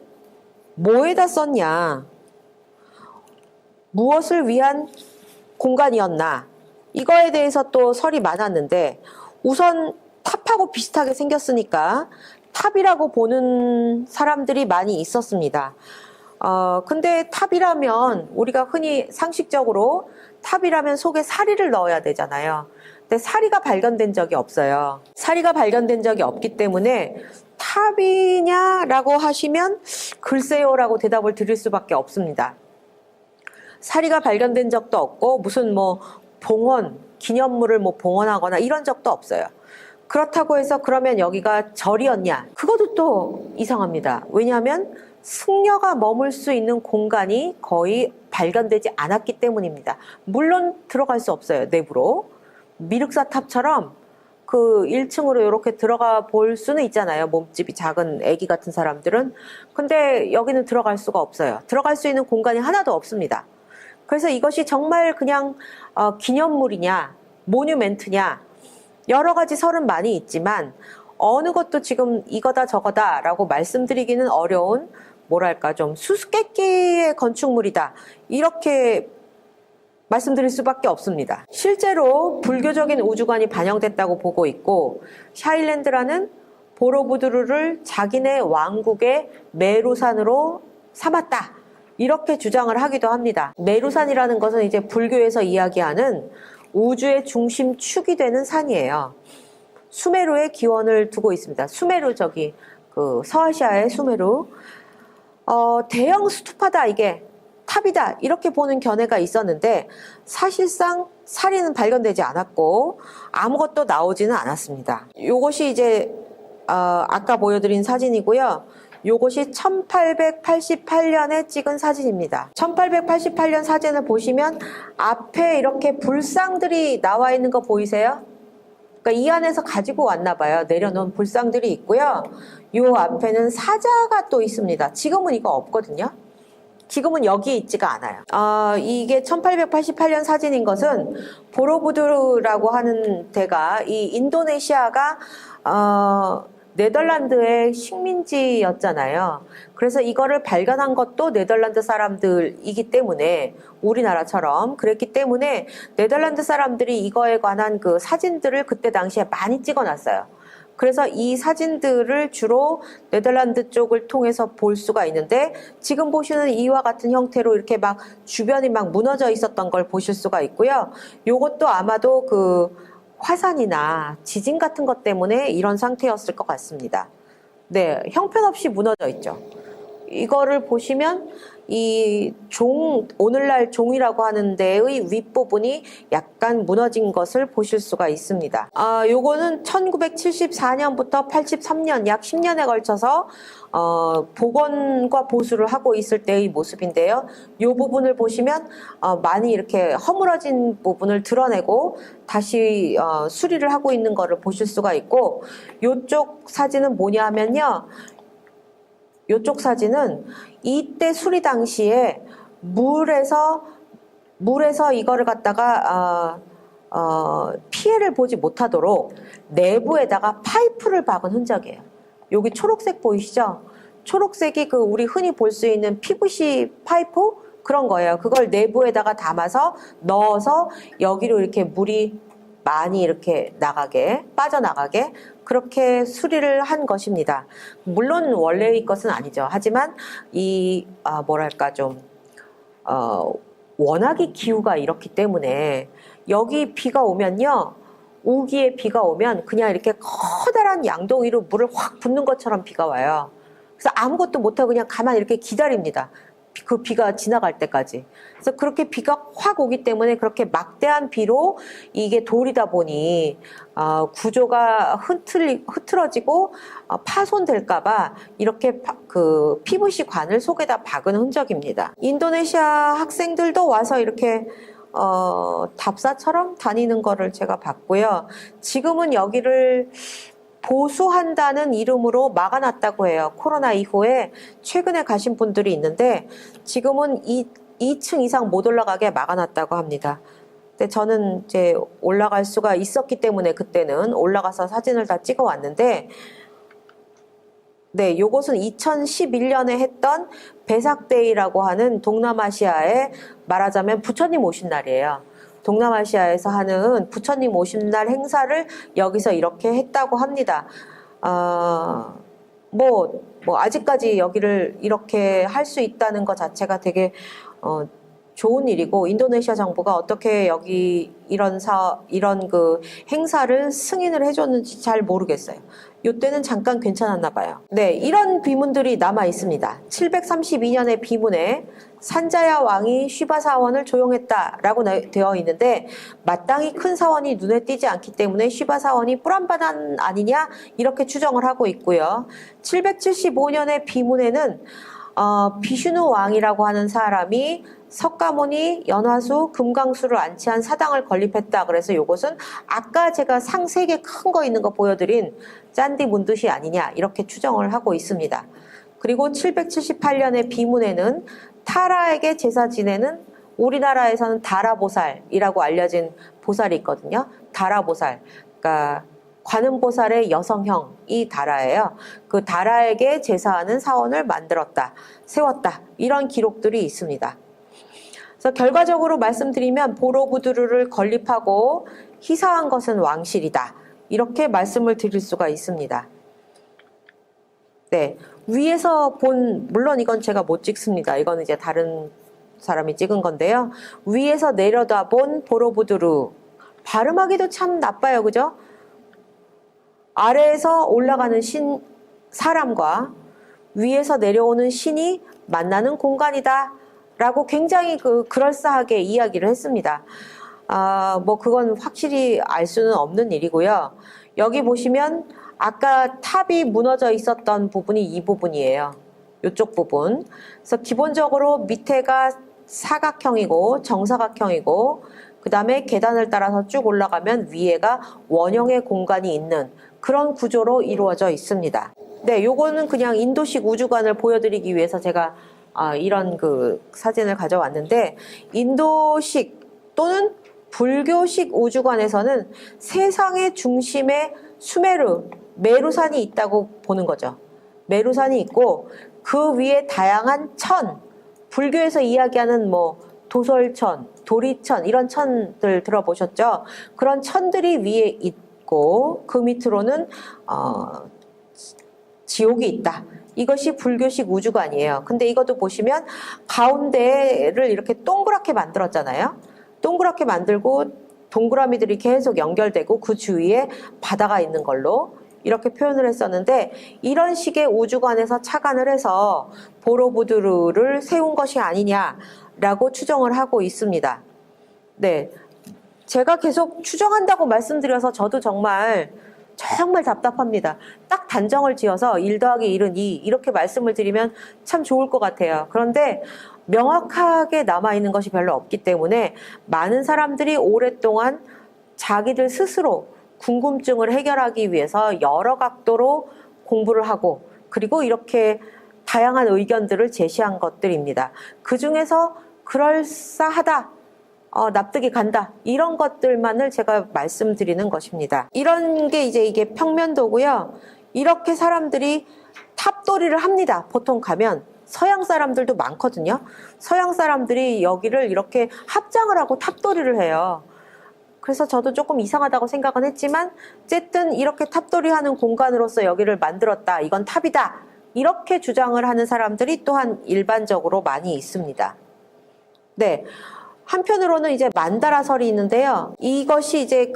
뭐에다 썼냐? 무엇을 위한 공간이었나? 이거에 대해서 또 설이 많았는데 우선 탑하고 비슷하게 생겼으니까 탑이라고 보는 사람들이 많이 있었습니다. 근데 탑이라면 우리가 흔히 상식적으로 탑이라면 속에 사리를 넣어야 되잖아요. 근데 사리가 발견된 적이 없어요. 사리가 발견된 적이 없기 때문에 탑이냐라고 하시면 글쎄요라고 대답을 드릴 수밖에 없습니다. 사리가 발견된 적도 없고 무슨 뭐 봉헌, 기념물을 뭐 봉헌하거나 이런 적도 없어요. 그렇다고 해서 그러면 여기가 절이었냐? 그것도 또 이상합니다. 왜냐하면 승려가 머물 수 있는 공간이 거의 발견되지 않았기 때문입니다. 물론 들어갈 수 없어요, 내부로. 미륵사탑처럼 그 1층으로 이렇게 들어가 볼 수는 있잖아요. 몸집이 작은 아기 같은 사람들은. 근데 여기는 들어갈 수가 없어요. 들어갈 수 있는 공간이 하나도 없습니다. 그래서 이것이 정말 그냥 기념물이냐, 모뉴멘트냐, 여러 가지 설은 많이 있지만 어느 것도 지금 이거다 저거다 라고 말씀드리기는 어려운 뭐랄까 좀 수수께끼의 건축물이다 이렇게 말씀드릴 수밖에 없습니다. 실제로 불교적인 우주관이 반영됐다고 보고 있고 샤일랜드라는 보로부두르를 자기네 왕국의 메루산으로 삼았다 이렇게 주장을 하기도 합니다. 메루산이라는 것은 이제 불교에서 이야기하는 우주의 중심축이 되는 산이에요. 수메루의 기원을 두고 있습니다. 수메루 저기 그 서아시아의 수메루. 대형 스투파다 이게 탑이다 이렇게 보는 견해가 있었는데 사실상 사리는 발견되지 않았고 아무것도 나오지는 않았습니다. 요것이 이제 아까 보여드린 사진이고요. 요것이 1888년에 찍은 사진입니다. 1888년 사진을 보시면 앞에 이렇게 불상들이 나와 있는 거 보이세요? 그러니까 이 안에서 가지고 왔나 봐요. 내려놓은 불상들이 있고요. 요 앞에는 사자가 또 있습니다. 지금은 이거 없거든요. 지금은 여기에 있지가 않아요. 이게 1888년 사진인 것은 보로부두르라고 하는 데가 이 인도네시아가 네덜란드의 식민지였잖아요. 그래서 이거를 발견한 것도 네덜란드 사람들이기 때문에 우리나라처럼 그랬기 때문에 네덜란드 사람들이 이거에 관한 그 사진들을 그때 당시에 많이 찍어놨어요. 그래서 이 사진들을 주로 네덜란드 쪽을 통해서 볼 수가 있는데 지금 보시는 이와 같은 형태로 이렇게 막 주변이 막 무너져 있었던 걸 보실 수가 있고요. 요것도 아마도 그 화산이나 지진 같은 것 때문에 이런 상태였을 것 같습니다. 네, 형편없이 무너져 있죠. 이거를 보시면 이 오늘날 종이라고 하는 데의 윗부분이 약간 무너진 것을 보실 수가 있습니다. 요거는 1974년부터 83년, 약 10년에 걸쳐서 복원과 보수를 하고 있을 때의 모습인데요. 요 부분을 보시면 많이 이렇게 허물어진 부분을 드러내고 다시 수리를 하고 있는 것을 보실 수가 있고 요쪽 사진은 뭐냐 하면요. 요쪽 사진은 이때 수리 당시에 물에서 이거를 갖다가 피해를 보지 못하도록 내부에다가 파이프를 박은 흔적이에요. 여기 초록색 보이시죠? 초록색이 그 우리 흔히 볼 수 있는 PVC 파이프 그런 거예요. 그걸 내부에다가 담아서 넣어서 여기로 이렇게 물이 많이 이렇게 빠져나가게 그렇게 수리를 한 것입니다. 물론 원래의 것은 아니죠. 하지만 뭐랄까 좀 워낙에 기후가 이렇기 때문에 여기 비가 오면요. 우기에 비가 오면 그냥 이렇게 커다란 양동이로 물을 확 붓는 것처럼 비가 와요. 그래서 아무것도 못하고 그냥 가만히 이렇게 기다립니다. 그 비가 지나갈 때까지. 그래서 그렇게 비가 확 오기 때문에 그렇게 막대한 비로 이게 돌이다 보니 구조가 흐트러지고 파손될까봐 이렇게 그 PVC 관을 속에다 박은 흔적입니다. 인도네시아 학생들도 와서 이렇게 답사처럼 다니는 거를 제가 봤고요. 지금은 여기를 보수한다는 이름으로 막아놨다고 해요. 코로나 이후에 최근에 가신 분들이 있는데 지금은 2층 이상 못 올라가게 막아놨다고 합니다. 근데 저는 이제 올라갈 수가 있었기 때문에 그때는 올라가서 사진을 다 찍어 왔는데, 네, 요것은 2011년에 했던 베삭데이라고 하는 동남아시아에 말하자면 부처님 오신 날이에요. 동남아시아에서 하는 부처님 오신 날 행사를 여기서 이렇게 했다고 합니다. 아직까지 여기를 이렇게 할 수 있다는 것 자체가 되게 좋은 일이고, 인도네시아 정부가 어떻게 여기 이런 그 행사를 승인을 해줬는지 잘 모르겠어요. 요때는 잠깐 괜찮았나 봐요. 네, 이런 비문들이 남아 있습니다. 732년의 비문에 산자야 왕이 쉬바 사원을 조용했다라고 되어 있는데, 마땅히 큰 사원이 눈에 띄지 않기 때문에 쉬바 사원이 뿌란바단 아니냐 이렇게 추정을 하고 있고요. 775년의 비문에는 비슈누 왕이라고 하는 사람이 석가모니, 연화수, 금강수를 안치한 사당을 건립했다. 그래서 이것은 아까 제가 상 3개 큰 거 있는 거 보여드린 짠디 문두시 아니냐 이렇게 추정을 하고 있습니다. 그리고 778년의 비문에는 타라에게 제사 지내는, 우리나라에서는 다라보살이라고 알려진 보살이 있거든요. 다라보살, 그러니까 관음보살의 여성형이 다라예요. 그 다라에게 제사하는 사원을 만들었다, 세웠다, 이런 기록들이 있습니다. 그래서 결과적으로 말씀드리면 보로부두루를 건립하고 희사한 것은 왕실이다, 이렇게 말씀을 드릴 수가 있습니다. 네, 위에서 본, 물론 이건 제가 못 찍습니다. 이건 이제 다른 사람이 찍은 건데요. 위에서 내려다본 보로부두루, 발음하기도 참 나빠요, 그죠? 아래에서 올라가는 사람과 위에서 내려오는 신이 만나는 공간이다 라고 굉장히 그럴싸하게 이야기를 했습니다. 그건 확실히 알 수는 없는 일이고요. 여기 보시면 아까 탑이 무너져 있었던 부분이 이 부분이에요. 이쪽 부분. 그래서 기본적으로 밑에가 사각형이고 정사각형이고, 그 다음에 계단을 따라서 쭉 올라가면 위에가 원형의 공간이 있는 그런 구조로 이루어져 있습니다. 네, 요거는 그냥 인도식 우주관을 보여드리기 위해서 제가 이런 사진을 가져왔는데, 인도식 또는 불교식 우주관에서는 세상의 중심에 메루산이 있다고 보는 거죠. 메루산이 있고 그 위에 다양한 천, 불교에서 이야기하는 도솔천, 도리천, 이런 천들 들어보셨죠? 그런 천들이 위에 있고 그 밑으로는 지옥이 있다. 이것이 불교식 우주관이에요. 근데 이것도 보시면 가운데를 이렇게 동그랗게 만들었잖아요. 동그랗게 만들고 동그라미들이 계속 연결되고 그 주위에 바다가 있는 걸로 이렇게 표현을 했었는데, 이런 식의 우주관에서 착안을 해서 보로부두루를 세운 것이 아니냐라고 추정을 하고 있습니다. 네, 제가 계속 추정한다고 말씀드려서 저도 정말 답답합니다. 딱 단정을 지어서 1 더하기 1은 2 이렇게 말씀을 드리면 참 좋을 것 같아요. 그런데 명확하게 남아있는 것이 별로 없기 때문에 많은 사람들이 오랫동안 자기들 스스로 궁금증을 해결하기 위해서 여러 각도로 공부를 하고, 그리고 이렇게 다양한 의견들을 제시한 것들입니다. 그 중에서 그럴싸하다, 납득이 간다, 이런 것들만을 제가 말씀드리는 것입니다. 이런 게 이게 평면도고요. 이렇게 사람들이 탑도리를 합니다. 보통 가면 서양 사람들도 많거든요. 서양 사람들이 여기를 이렇게 합장을 하고 탑도리를 해요. 그래서 저도 조금 이상하다고 생각은 했지만 어쨌든 이렇게 탑도리 하는 공간으로서 여기를 만들었다, 이건 탑이다, 이렇게 주장을 하는 사람들이 또한 일반적으로 많이 있습니다. 네, 한편으로는 이제 만다라설이 있는데요. 이것이 이제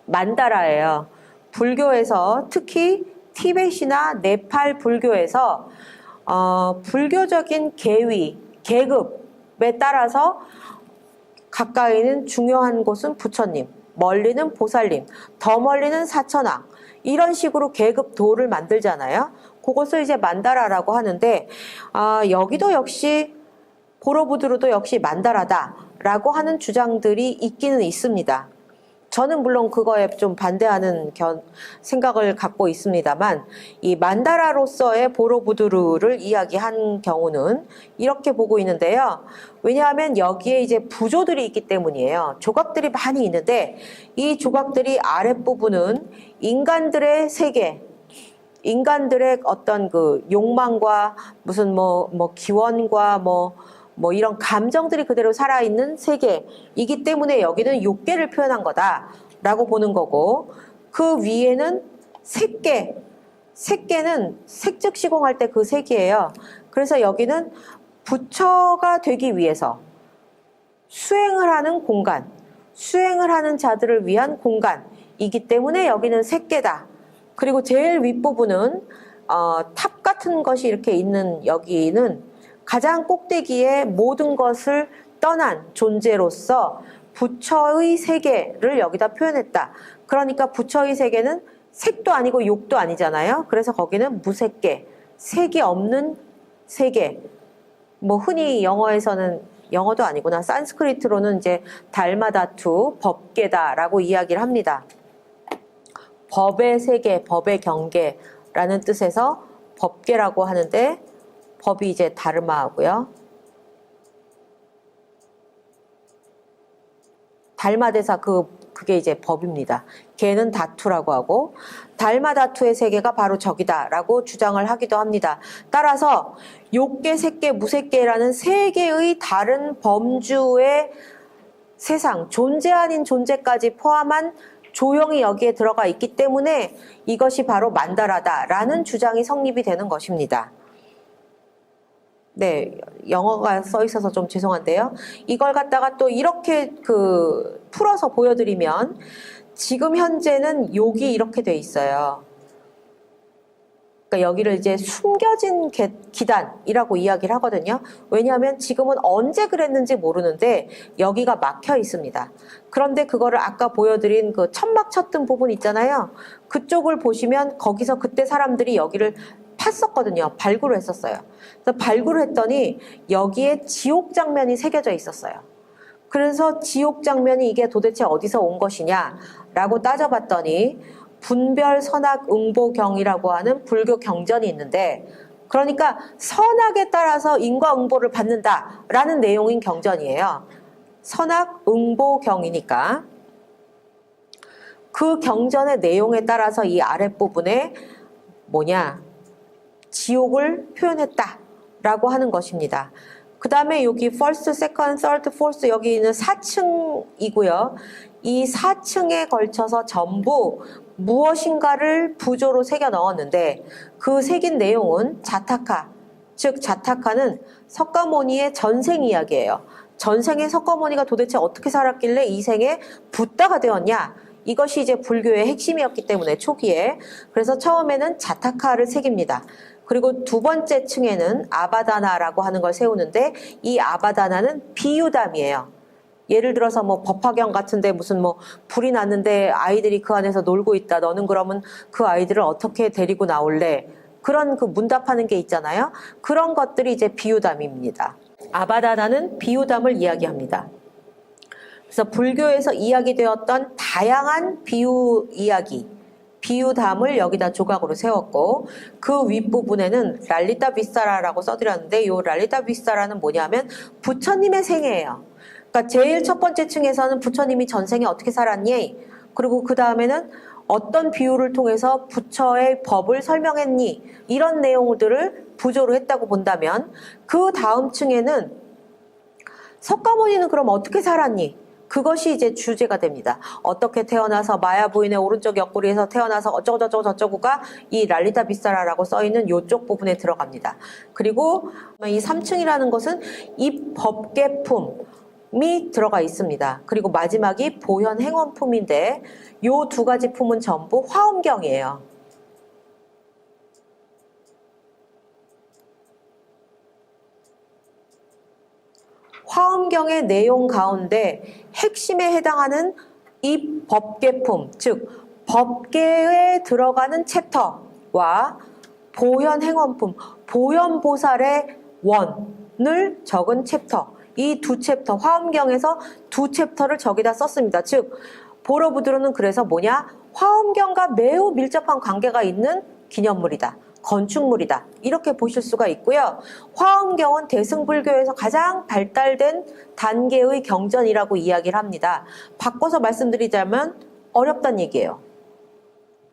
만다라예요. 불교에서, 특히 티벳이나 네팔 불교에서 불교적인 계급에 따라서 가까이는 중요한 곳은 부처님, 멀리는 보살님, 더 멀리는 사천왕, 이런 식으로 계급도를 만들잖아요. 그것을 이제 만다라라고 하는데, 여기도 역시 보로부두루도 역시 만다라다라고 하는 주장들이 있기는 있습니다. 저는 물론 그거에 좀 반대하는 생각을 갖고 있습니다만, 이 만다라로서의 보로부두르를 이야기한 경우는 이렇게 보고 있는데요. 왜냐하면 여기에 이제 부조들이 있기 때문이에요. 조각들이 많이 있는데 이 조각들이 아랫부분은 인간들의 세계, 인간들의 어떤 그 욕망과 무슨 뭐 기원과 뭐 이런 감정들이 그대로 살아있는 세계이기 때문에 여기는 욕계를 표현한 거다라고 보는 거고, 그 위에는 색계, 색계는 색즉시공할 때 그 색이에요. 그래서 여기는 부처가 되기 위해서 수행을 하는 공간, 수행을 하는 자들을 위한 공간이기 때문에 여기는 색계다. 그리고 제일 윗부분은 탑 같은 것이 이렇게 있는 여기는 가장 꼭대기에 모든 것을 떠난 존재로서 부처의 세계를 여기다 표현했다. 그러니까 부처의 세계는 색도 아니고 욕도 아니잖아요. 그래서 거기는 무색계, 색이 없는 세계. 뭐 흔히 영어에서는, 영어도 아니구나, 산스크리트로는 이제 달마다투, 법계다라고 이야기를 합니다. 법의 세계, 법의 경계라는 뜻에서 법계라고 하는데, 법이 이제 다르마하고요. 달마대사 그게 이제 법입니다. 개는 다투라고 하고, 달마다투의 세계가 바로 저기다라고 주장을 하기도 합니다. 따라서 욕계, 색계, 무색계라는 세 개의 다른 범주의 세상, 존재 아닌 존재까지 포함한 조형이 여기에 들어가 있기 때문에 이것이 바로 만다라다라는 주장이 성립이 되는 것입니다. 네, 영어가 써 있어서 좀 죄송한데요. 이걸 갖다가 또 이렇게 풀어서 보여드리면, 지금 현재는 욕이 이렇게 돼 있어요. 그러니까 여기를 이제 숨겨진 기단이라고 이야기를 하거든요. 왜냐하면 지금은 언제 그랬는지 모르는데 여기가 막혀 있습니다. 그런데 그거를 아까 보여드린 그 천막 쳤던 부분 있잖아요. 그쪽을 보시면 거기서 그때 사람들이 여기를 팠었거든요. 발굴을 했었어요. 그래서 발굴을 했더니 여기에 지옥 장면이 새겨져 있었어요. 그래서 지옥 장면이 이게 도대체 어디서 온 것이냐라고 따져봤더니 분별 선악 응보경이라고 하는 불교 경전이 있는데, 그러니까 선악에 따라서 인과 응보를 받는다라는 내용인 경전이에요. 선악 응보경이니까 그 경전의 내용에 따라서 이 아랫부분에 지옥을 표현했다라고 하는 것입니다. 그 다음에 여기 first, second, third, fourth 여기 있는 4층이고요. 이 4층에 걸쳐서 전부 무엇인가를 부조로 새겨 넣었는데, 그 새긴 내용은 자타카, 즉 자타카는 석가모니의 전생 이야기예요. 전생에 석가모니가 도대체 어떻게 살았길래 이 생에 붓다가 되었냐, 이것이 이제 불교의 핵심이었기 때문에 초기에, 그래서 처음에는 자타카를 새깁니다. 그리고 두 번째 층에는 아바다나라고 하는 걸 세우는데, 이 아바다나는 비유담이에요. 예를 들어서 뭐 법화경 같은데 무슨 불이 났는데 아이들이 그 안에서 놀고 있다. 너는 그러면 그 아이들을 어떻게 데리고 나올래? 그런 문답하는 게 있잖아요. 그런 것들이 이제 비유담입니다. 아바다나는 비유담을 이야기합니다. 그래서 불교에서 이야기되었던 다양한 비유 이야기, 비유담을 여기다 조각으로 세웠고, 그 윗부분에는 랄리타 비스타라라고 써드렸는데, 이 랄리타 비스타라는 뭐냐면 부처님의 생애예요. 그러니까 제일 첫 번째 층에서는 부처님이 전생에 어떻게 살았니? 그리고 그 다음에는 어떤 비유를 통해서 부처의 법을 설명했니? 이런 내용들을 부조로 했다고 본다면, 그 다음 층에는 석가모니는 그럼 어떻게 살았니? 그것이 이제 주제가 됩니다. 어떻게 태어나서 마야 부인의 오른쪽 옆구리에서 태어나서 어쩌고저쩌고 저쩌고가 이 랄리타 비스타라라고 써있는 이쪽 부분에 들어갑니다. 그리고 이 3층이라는 것은 이 법계품이 들어가 있습니다. 그리고 마지막이 보현 행원품인데, 이 두 가지 품은 전부 화엄경이에요. 화엄경의 내용 가운데 핵심에 해당하는 이 법계품, 즉 법계에 들어가는 챕터와 보현 행원품, 보현보살의 원을 적은 챕터, 이 두 챕터, 화엄경에서 두 챕터를 저기다 썼습니다. 즉 보로부두르는 그래서 뭐냐? 화엄경과 매우 밀접한 관계가 있는 기념물이다. 건축물이다. 이렇게 보실 수가 있고요. 화엄경은 대승불교에서 가장 발달된 단계의 경전이라고 이야기를 합니다. 바꿔서 말씀드리자면 어렵다는 얘기예요.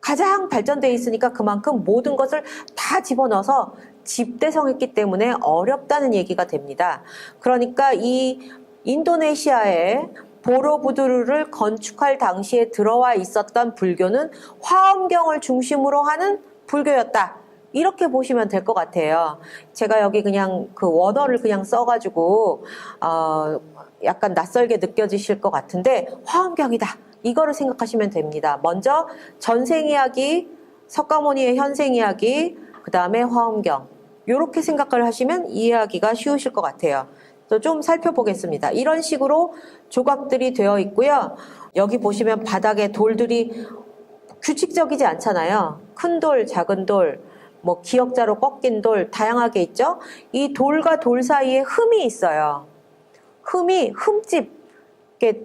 가장 발전되어 있으니까 그만큼 모든 것을 다 집어넣어서 집대성했기 때문에 어렵다는 얘기가 됩니다. 그러니까 이 인도네시아에 보로부두르를 건축할 당시에 들어와 있었던 불교는 화엄경을 중심으로 하는 불교였다. 이렇게 보시면 될 것 같아요. 제가 여기 그냥 그 원어를 그냥 써가지고 약간 낯설게 느껴지실 것 같은데 화엄경이다. 이거를 생각하시면 됩니다. 먼저 전생 이야기, 석가모니의 현생 이야기, 그 다음에 화엄경. 이렇게 생각을 하시면 이해하기가 쉬우실 것 같아요. 좀 살펴보겠습니다. 이런 식으로 조각들이 되어 있고요. 여기 보시면 바닥에 돌들이 규칙적이지 않잖아요. 큰 돌, 작은 돌, 뭐 기역자로 꺾인 돌 다양하게 있죠. 이 돌과 돌 사이에 흠이 있어요. 흠집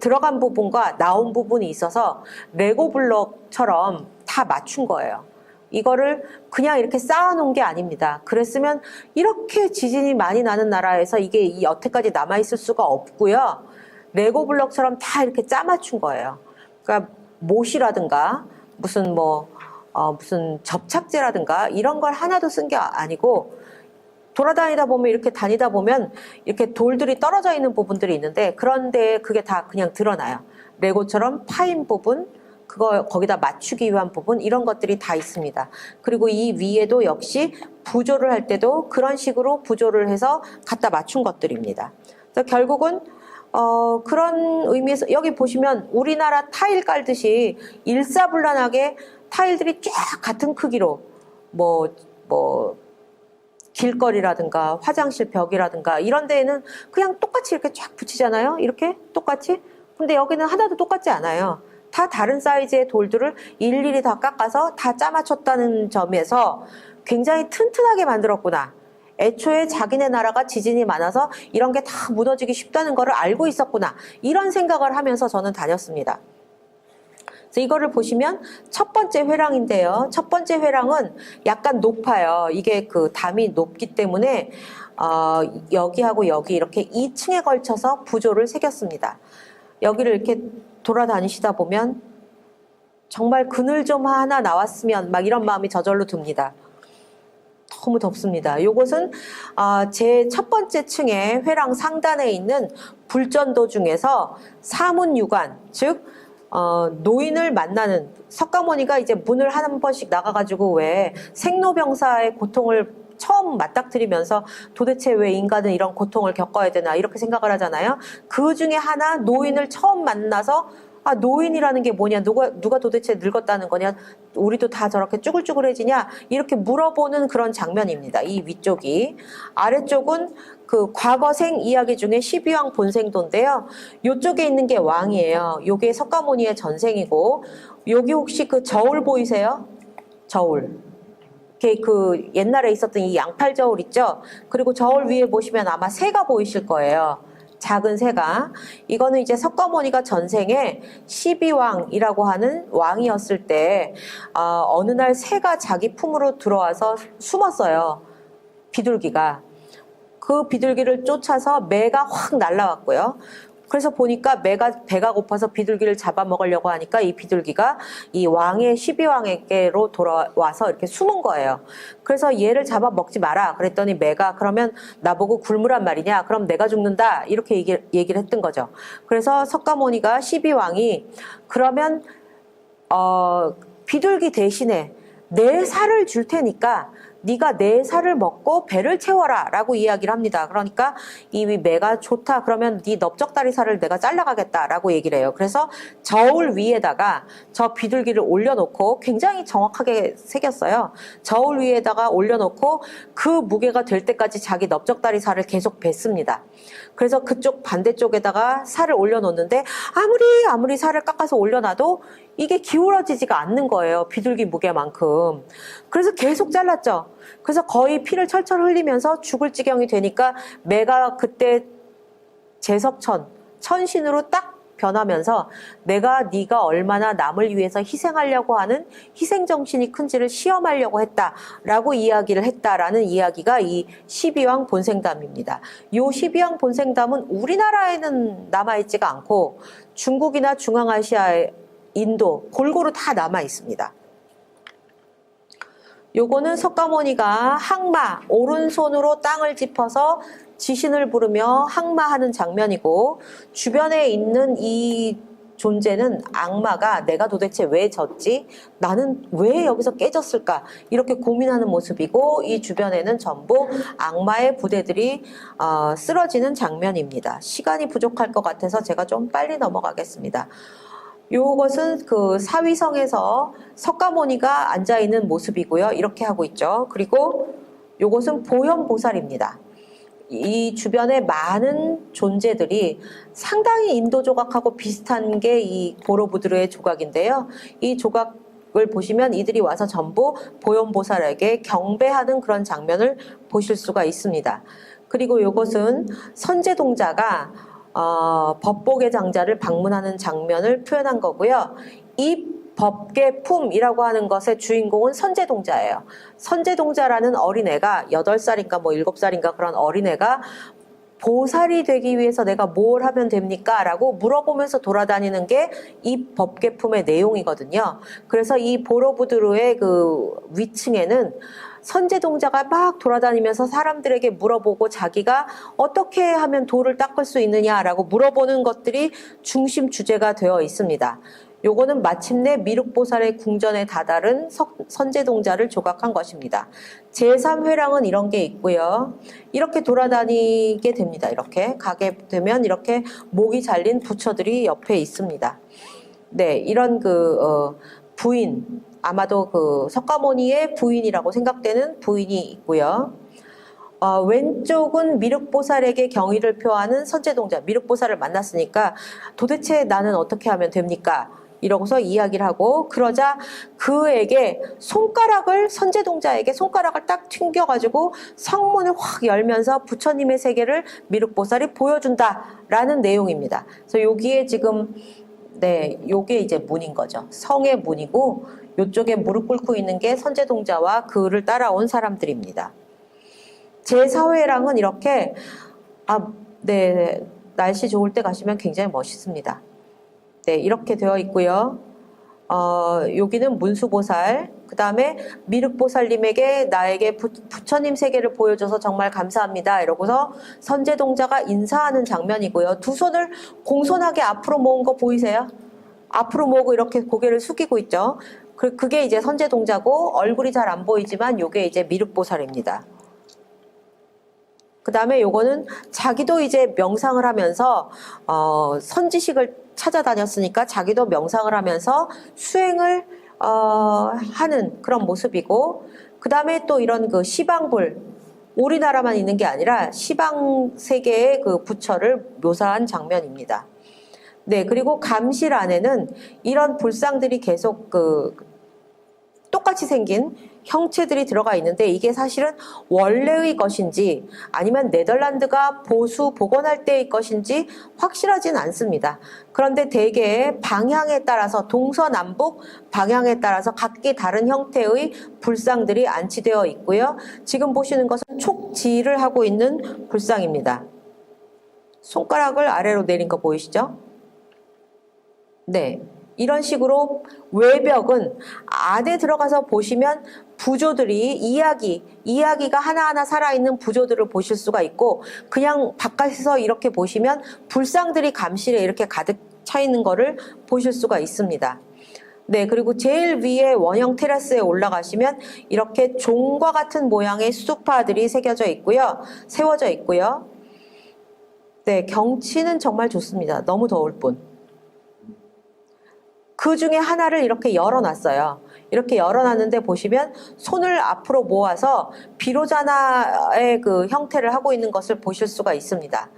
들어간 부분과 나온 부분이 있어서 레고 블럭처럼 다 맞춘 거예요. 이거를 그냥 이렇게 쌓아놓은 게 아닙니다. 그랬으면 이렇게 지진이 많이 나는 나라에서 이게 여태까지 남아있을 수가 없고요. 레고 블럭처럼 다 이렇게 짜맞춘 거예요. 그러니까 못이라든가 무슨 무슨 접착제라든가 이런 걸 하나도 쓴 게 아니고 돌아다니다 보면 이렇게 다니다 보면 이렇게 돌들이 떨어져 있는 부분들이 있는데 그런데 그게 다 그냥 드러나요. 레고처럼 파인 부분, 거기다 맞추기 위한 부분 이런 것들이 다 있습니다. 그리고 이 위에도 역시 부조를 할 때도 그런 식으로 부조를 해서 갖다 맞춘 것들입니다. 그래서 결국은 그런 의미에서 여기 보시면 우리나라 타일 깔듯이 일사불란하게 타일들이 쫙 같은 크기로 길거리라든가 화장실 벽이라든가 이런 데에는 그냥 똑같이 이렇게 쫙 붙이잖아요. 이렇게 똑같이. 근데 여기는 하나도 똑같지 않아요. 다 다른 사이즈의 돌들을 일일이 다 깎아서 다 짜맞췄다는 점에서 굉장히 튼튼하게 만들었구나. 애초에 자기네 나라가 지진이 많아서 이런 게 다 무너지기 쉽다는 거를 알고 있었구나. 이런 생각을 하면서 저는 다녔습니다. 그래서 이거를 보시면 첫 번째 회랑인데요. 첫 번째 회랑은 약간 높아요. 이게 그 담이 높기 때문에 여기하고 여기 이렇게 2층에 걸쳐서 부조를 새겼습니다. 여기를 이렇게 돌아다니시다 보면 정말 그늘 좀 하나 나왔으면 막 이런 마음이 저절로 듭니다. 너무 덥습니다. 요것은 제 첫 번째 층의 회랑 상단에 있는 불전도 중에서 사문유관, 즉 노인을 만나는 석가모니가 이제 문을 한 번씩 나가가지고 왜 생로병사의 고통을 처음 맞닥뜨리면서 도대체 왜 인간은 이런 고통을 겪어야 되나 이렇게 생각을 하잖아요. 그 중에 하나 노인을 처음 만나서 노인이라는 게 뭐냐, 누가 도대체 늙었다는 거냐, 우리도 다 저렇게 쭈글쭈글해지냐 이렇게 물어보는 그런 장면입니다. 이 위쪽이. 아래쪽은 그 과거생 이야기 중에 12왕 본생도인데요. 이쪽에 있는 게 왕이에요. 요게 석가모니의 전생이고, 여기 혹시 그 저울 보이세요? 저울. 그 옛날에 있었던 이 양팔 저울 있죠? 그리고 저울 위에 보시면 아마 새가 보이실 거예요. 작은 새가. 이거는 이제 석가모니가 전생에 12왕이라고 하는 왕이었을 때 어느 날 새가 자기 품으로 들어와서 숨었어요. 비둘기가. 그 비둘기를 쫓아서 매가 확 날라왔고요. 그래서 보니까 매가 배가 고파서 비둘기를 잡아먹으려고 하니까 이 비둘기가 이 왕의 12왕에게로 돌아와서 이렇게 숨은 거예요. 그래서 얘를 잡아먹지 마라 그랬더니 매가 그러면 나보고 굶으란 말이냐, 그럼 내가 죽는다, 이렇게 얘기를 했던 거죠. 그래서 석가모니가 12왕이 그러면 비둘기 대신에 내 살을 줄 테니까 네가 내 살을 먹고 배를 채워라 라고 이야기를 합니다. 그러니까 이 매가 좋다 그러면 네 넓적다리 살을 내가 잘라가겠다 라고 얘기를 해요. 그래서 저울 위에다가 저 비둘기를 올려놓고, 굉장히 정확하게 새겼어요. 저울 위에다가 올려놓고 그 무게가 될 때까지 자기 넓적다리 살을 계속 뱉습니다. 그래서 그쪽 반대쪽에다가 살을 올려놓는데 아무리 살을 깎아서 올려놔도 이게 기울어지지가 않는 거예요. 비둘기 무게만큼. 그래서 계속 잘랐죠. 그래서 거의 피를 철철 흘리면서 죽을 지경이 되니까 매가 그때 제석천, 천신으로 딱 변하면서 내가 네가 얼마나 남을 위해서 희생하려고 하는 희생정신이 큰지를 시험하려고 했다라고 이야기를 했다라는 이야기가 이 12왕 본생담입니다. 이 12왕 본생담은 우리나라에는 남아있지가 않고 중국이나 중앙아시아, 인도 골고루 다 남아 있습니다. 요거는 석가모니가 항마, 오른손으로 땅을 짚어서 지신을 부르며 항마하는 장면이고, 주변에 있는 이 존재는 악마가 내가 도대체 왜 졌지? 나는 왜 여기서 깨졌을까? 이렇게 고민하는 모습이고, 이 주변에는 전부 악마의 부대들이 쓰러지는 장면입니다. 시간이 부족할 것 같아서 제가 좀 빨리 넘어가겠습니다. 요것은 그 사위성에서 석가모니가 앉아있는 모습이고요. 이렇게 하고 있죠. 그리고 요것은 보현보살입니다. 이 주변에 많은 존재들이 상당히 인도 조각하고 비슷한 게 이 보로부드르의 조각인데요. 이 조각을 보시면 이들이 와서 전부 보현보살에게 경배하는 그런 장면을 보실 수가 있습니다. 그리고 요것은 선제동자가 법복의 장자를 방문하는 장면을 표현한 거고요. 이 법계품이라고 하는 것의 주인공은 선제동자예요. 선제동자라는 어린애가 8살인가 뭐 7살인가 그런 어린애가 보살이 되기 위해서 내가 뭘 하면 됩니까? 라고 물어보면서 돌아다니는 게 이 법계품의 내용이거든요. 그래서 이 보로부드르의 그 위층에는 선제동자가 막 돌아다니면서 사람들에게 물어보고 자기가 어떻게 하면 돌을 닦을 수 있느냐라고 물어보는 것들이 중심 주제가 되어 있습니다. 요거는 마침내 미륵보살의 궁전에 다다른 선제동자를 조각한 것입니다. 제3회랑은 이런 게 있고요. 이렇게 돌아다니게 됩니다. 이렇게 가게 되면 이렇게 목이 잘린 부처들이 옆에 있습니다. 네, 이런 부인, 아마도 그 석가모니의 부인이라고 생각되는 부인이 있고요. 왼쪽은 미륵보살에게 경의를 표하는 선제동자, 미륵보살을 만났으니까 도대체 나는 어떻게 하면 됩니까? 이러고서 이야기를 하고, 그러자 그에게 선제동자에게 손가락을 딱 튕겨가지고 성문을 확 열면서 부처님의 세계를 미륵보살이 보여준다라는 내용입니다. 그래서 여기에 지금 네, 요게 이제 문인 거죠. 성의 문이고, 요쪽에 무릎 꿇고 있는 게 선제동자와 그를 따라온 사람들입니다. 제4회랑은 이렇게, 네, 날씨 좋을 때 가시면 굉장히 멋있습니다. 네, 이렇게 되어 있고요. 여기는 문수보살, 그 다음에 미륵보살님에게 나에게 부처님 세계를 보여줘서 정말 감사합니다. 이러고서 선제동자가 인사하는 장면이고요. 두 손을 공손하게 앞으로 모은 거 보이세요? 앞으로 모으고 이렇게 고개를 숙이고 있죠. 그게 이제 선제동자고, 얼굴이 잘 안 보이지만 요게 이제 미륵보살입니다. 그 다음에 요거는 자기도 이제 명상을 하면서 선지식을 찾아다녔으니까 자기도 명상을 하면서 수행을 하는 그런 모습이고, 그 다음에 또 이런 그 시방불, 우리나라만 있는 게 아니라 시방 세계의 그 부처를 묘사한 장면입니다. 네, 그리고 감실 안에는 이런 불상들이 계속 똑같이 생긴 형체들이 들어가 있는데, 이게 사실은 원래의 것인지 아니면 네덜란드가 복원할 때의 것인지 확실하진 않습니다. 그런데 대개 방향에 따라서, 동서남북 방향에 따라서 각기 다른 형태의 불상들이 안치되어 있고요. 지금 보시는 것은 촉지를 하고 있는 불상입니다. 손가락을 아래로 내린 거 보이시죠? 네. 이런 식으로 외벽은 안에 들어가서 보시면 부조들이 이야기가 하나하나 살아있는 부조들을 보실 수가 있고, 그냥 바깥에서 이렇게 보시면 불상들이 감실에 이렇게 가득 차 있는 거를 보실 수가 있습니다. 네, 그리고 제일 위에 원형 테라스에 올라가시면 이렇게 종과 같은 모양의 수파들이 새겨져 있고요. 세워져 있고요. 네, 경치는 정말 좋습니다. 너무 더울 뿐. 그 중에 하나를 이렇게 열어놨어요. 이렇게 열어놨는데 보시면 손을 앞으로 모아서 비로자나의 그 형태를 하고 있는 것을 보실 수가 있습니다.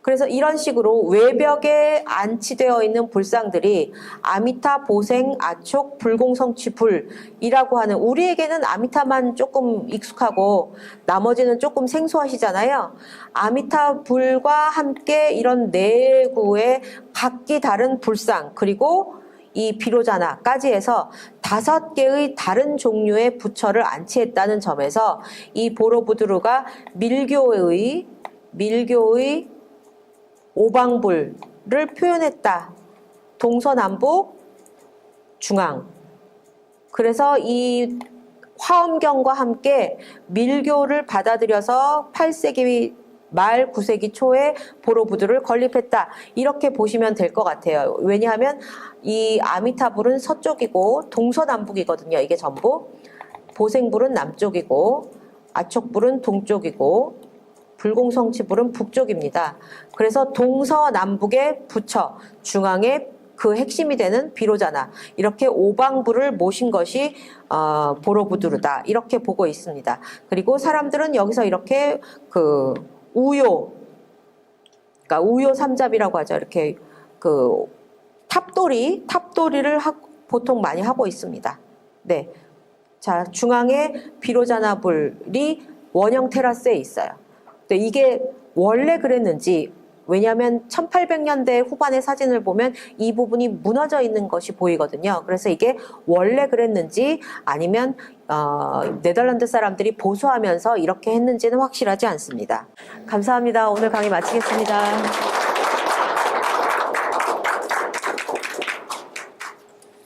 그래서 이런 식으로 외벽에 안치되어 있는 불상들이 아미타, 보생, 아촉, 불공성취, 불이라고 하는, 우리에게는 아미타만 조금 익숙하고 나머지는 조금 생소하시잖아요. 아미타 불과 함께 이런 네 구의 각기 다른 불상, 그리고 이 비로자나까지 해서 5개의 다른 종류의 부처를 안치했다는 점에서 이 보로부두르가 밀교의 오방불을 표현했다. 동서남북 중앙. 그래서 이 화엄경과 함께 밀교를 받아들여서 8세기 말 9세기 초에 보로부두를 건립했다. 이렇게 보시면 될 것 같아요. 왜냐하면 이 아미타불은 서쪽이고 동서남북이거든요. 이게 전부. 보생불은 남쪽이고 아촉불은 동쪽이고 불공성취불은 북쪽입니다. 그래서 동서남북의 부처, 중앙에 그 핵심이 되는 비로자나, 이렇게 오방불을 모신 것이 보로부두르다, 이렇게 보고 있습니다. 그리고 사람들은 여기서 이렇게 그 우요, 그러니까 우요 삼잡이라고 하죠. 이렇게 그 탑도리를 보통 많이 하고 있습니다. 네, 자, 중앙에 비로자나 불이 원형 테라스에 있어요. 근데 이게 원래 그랬는지, 왜냐하면 1800년대 후반의 사진을 보면 이 부분이 무너져 있는 것이 보이거든요. 그래서 이게 원래 그랬는지 아니면 네덜란드 사람들이 보수하면서 이렇게 했는지는 확실하지 않습니다. 감사합니다. 오늘 강의 마치겠습니다.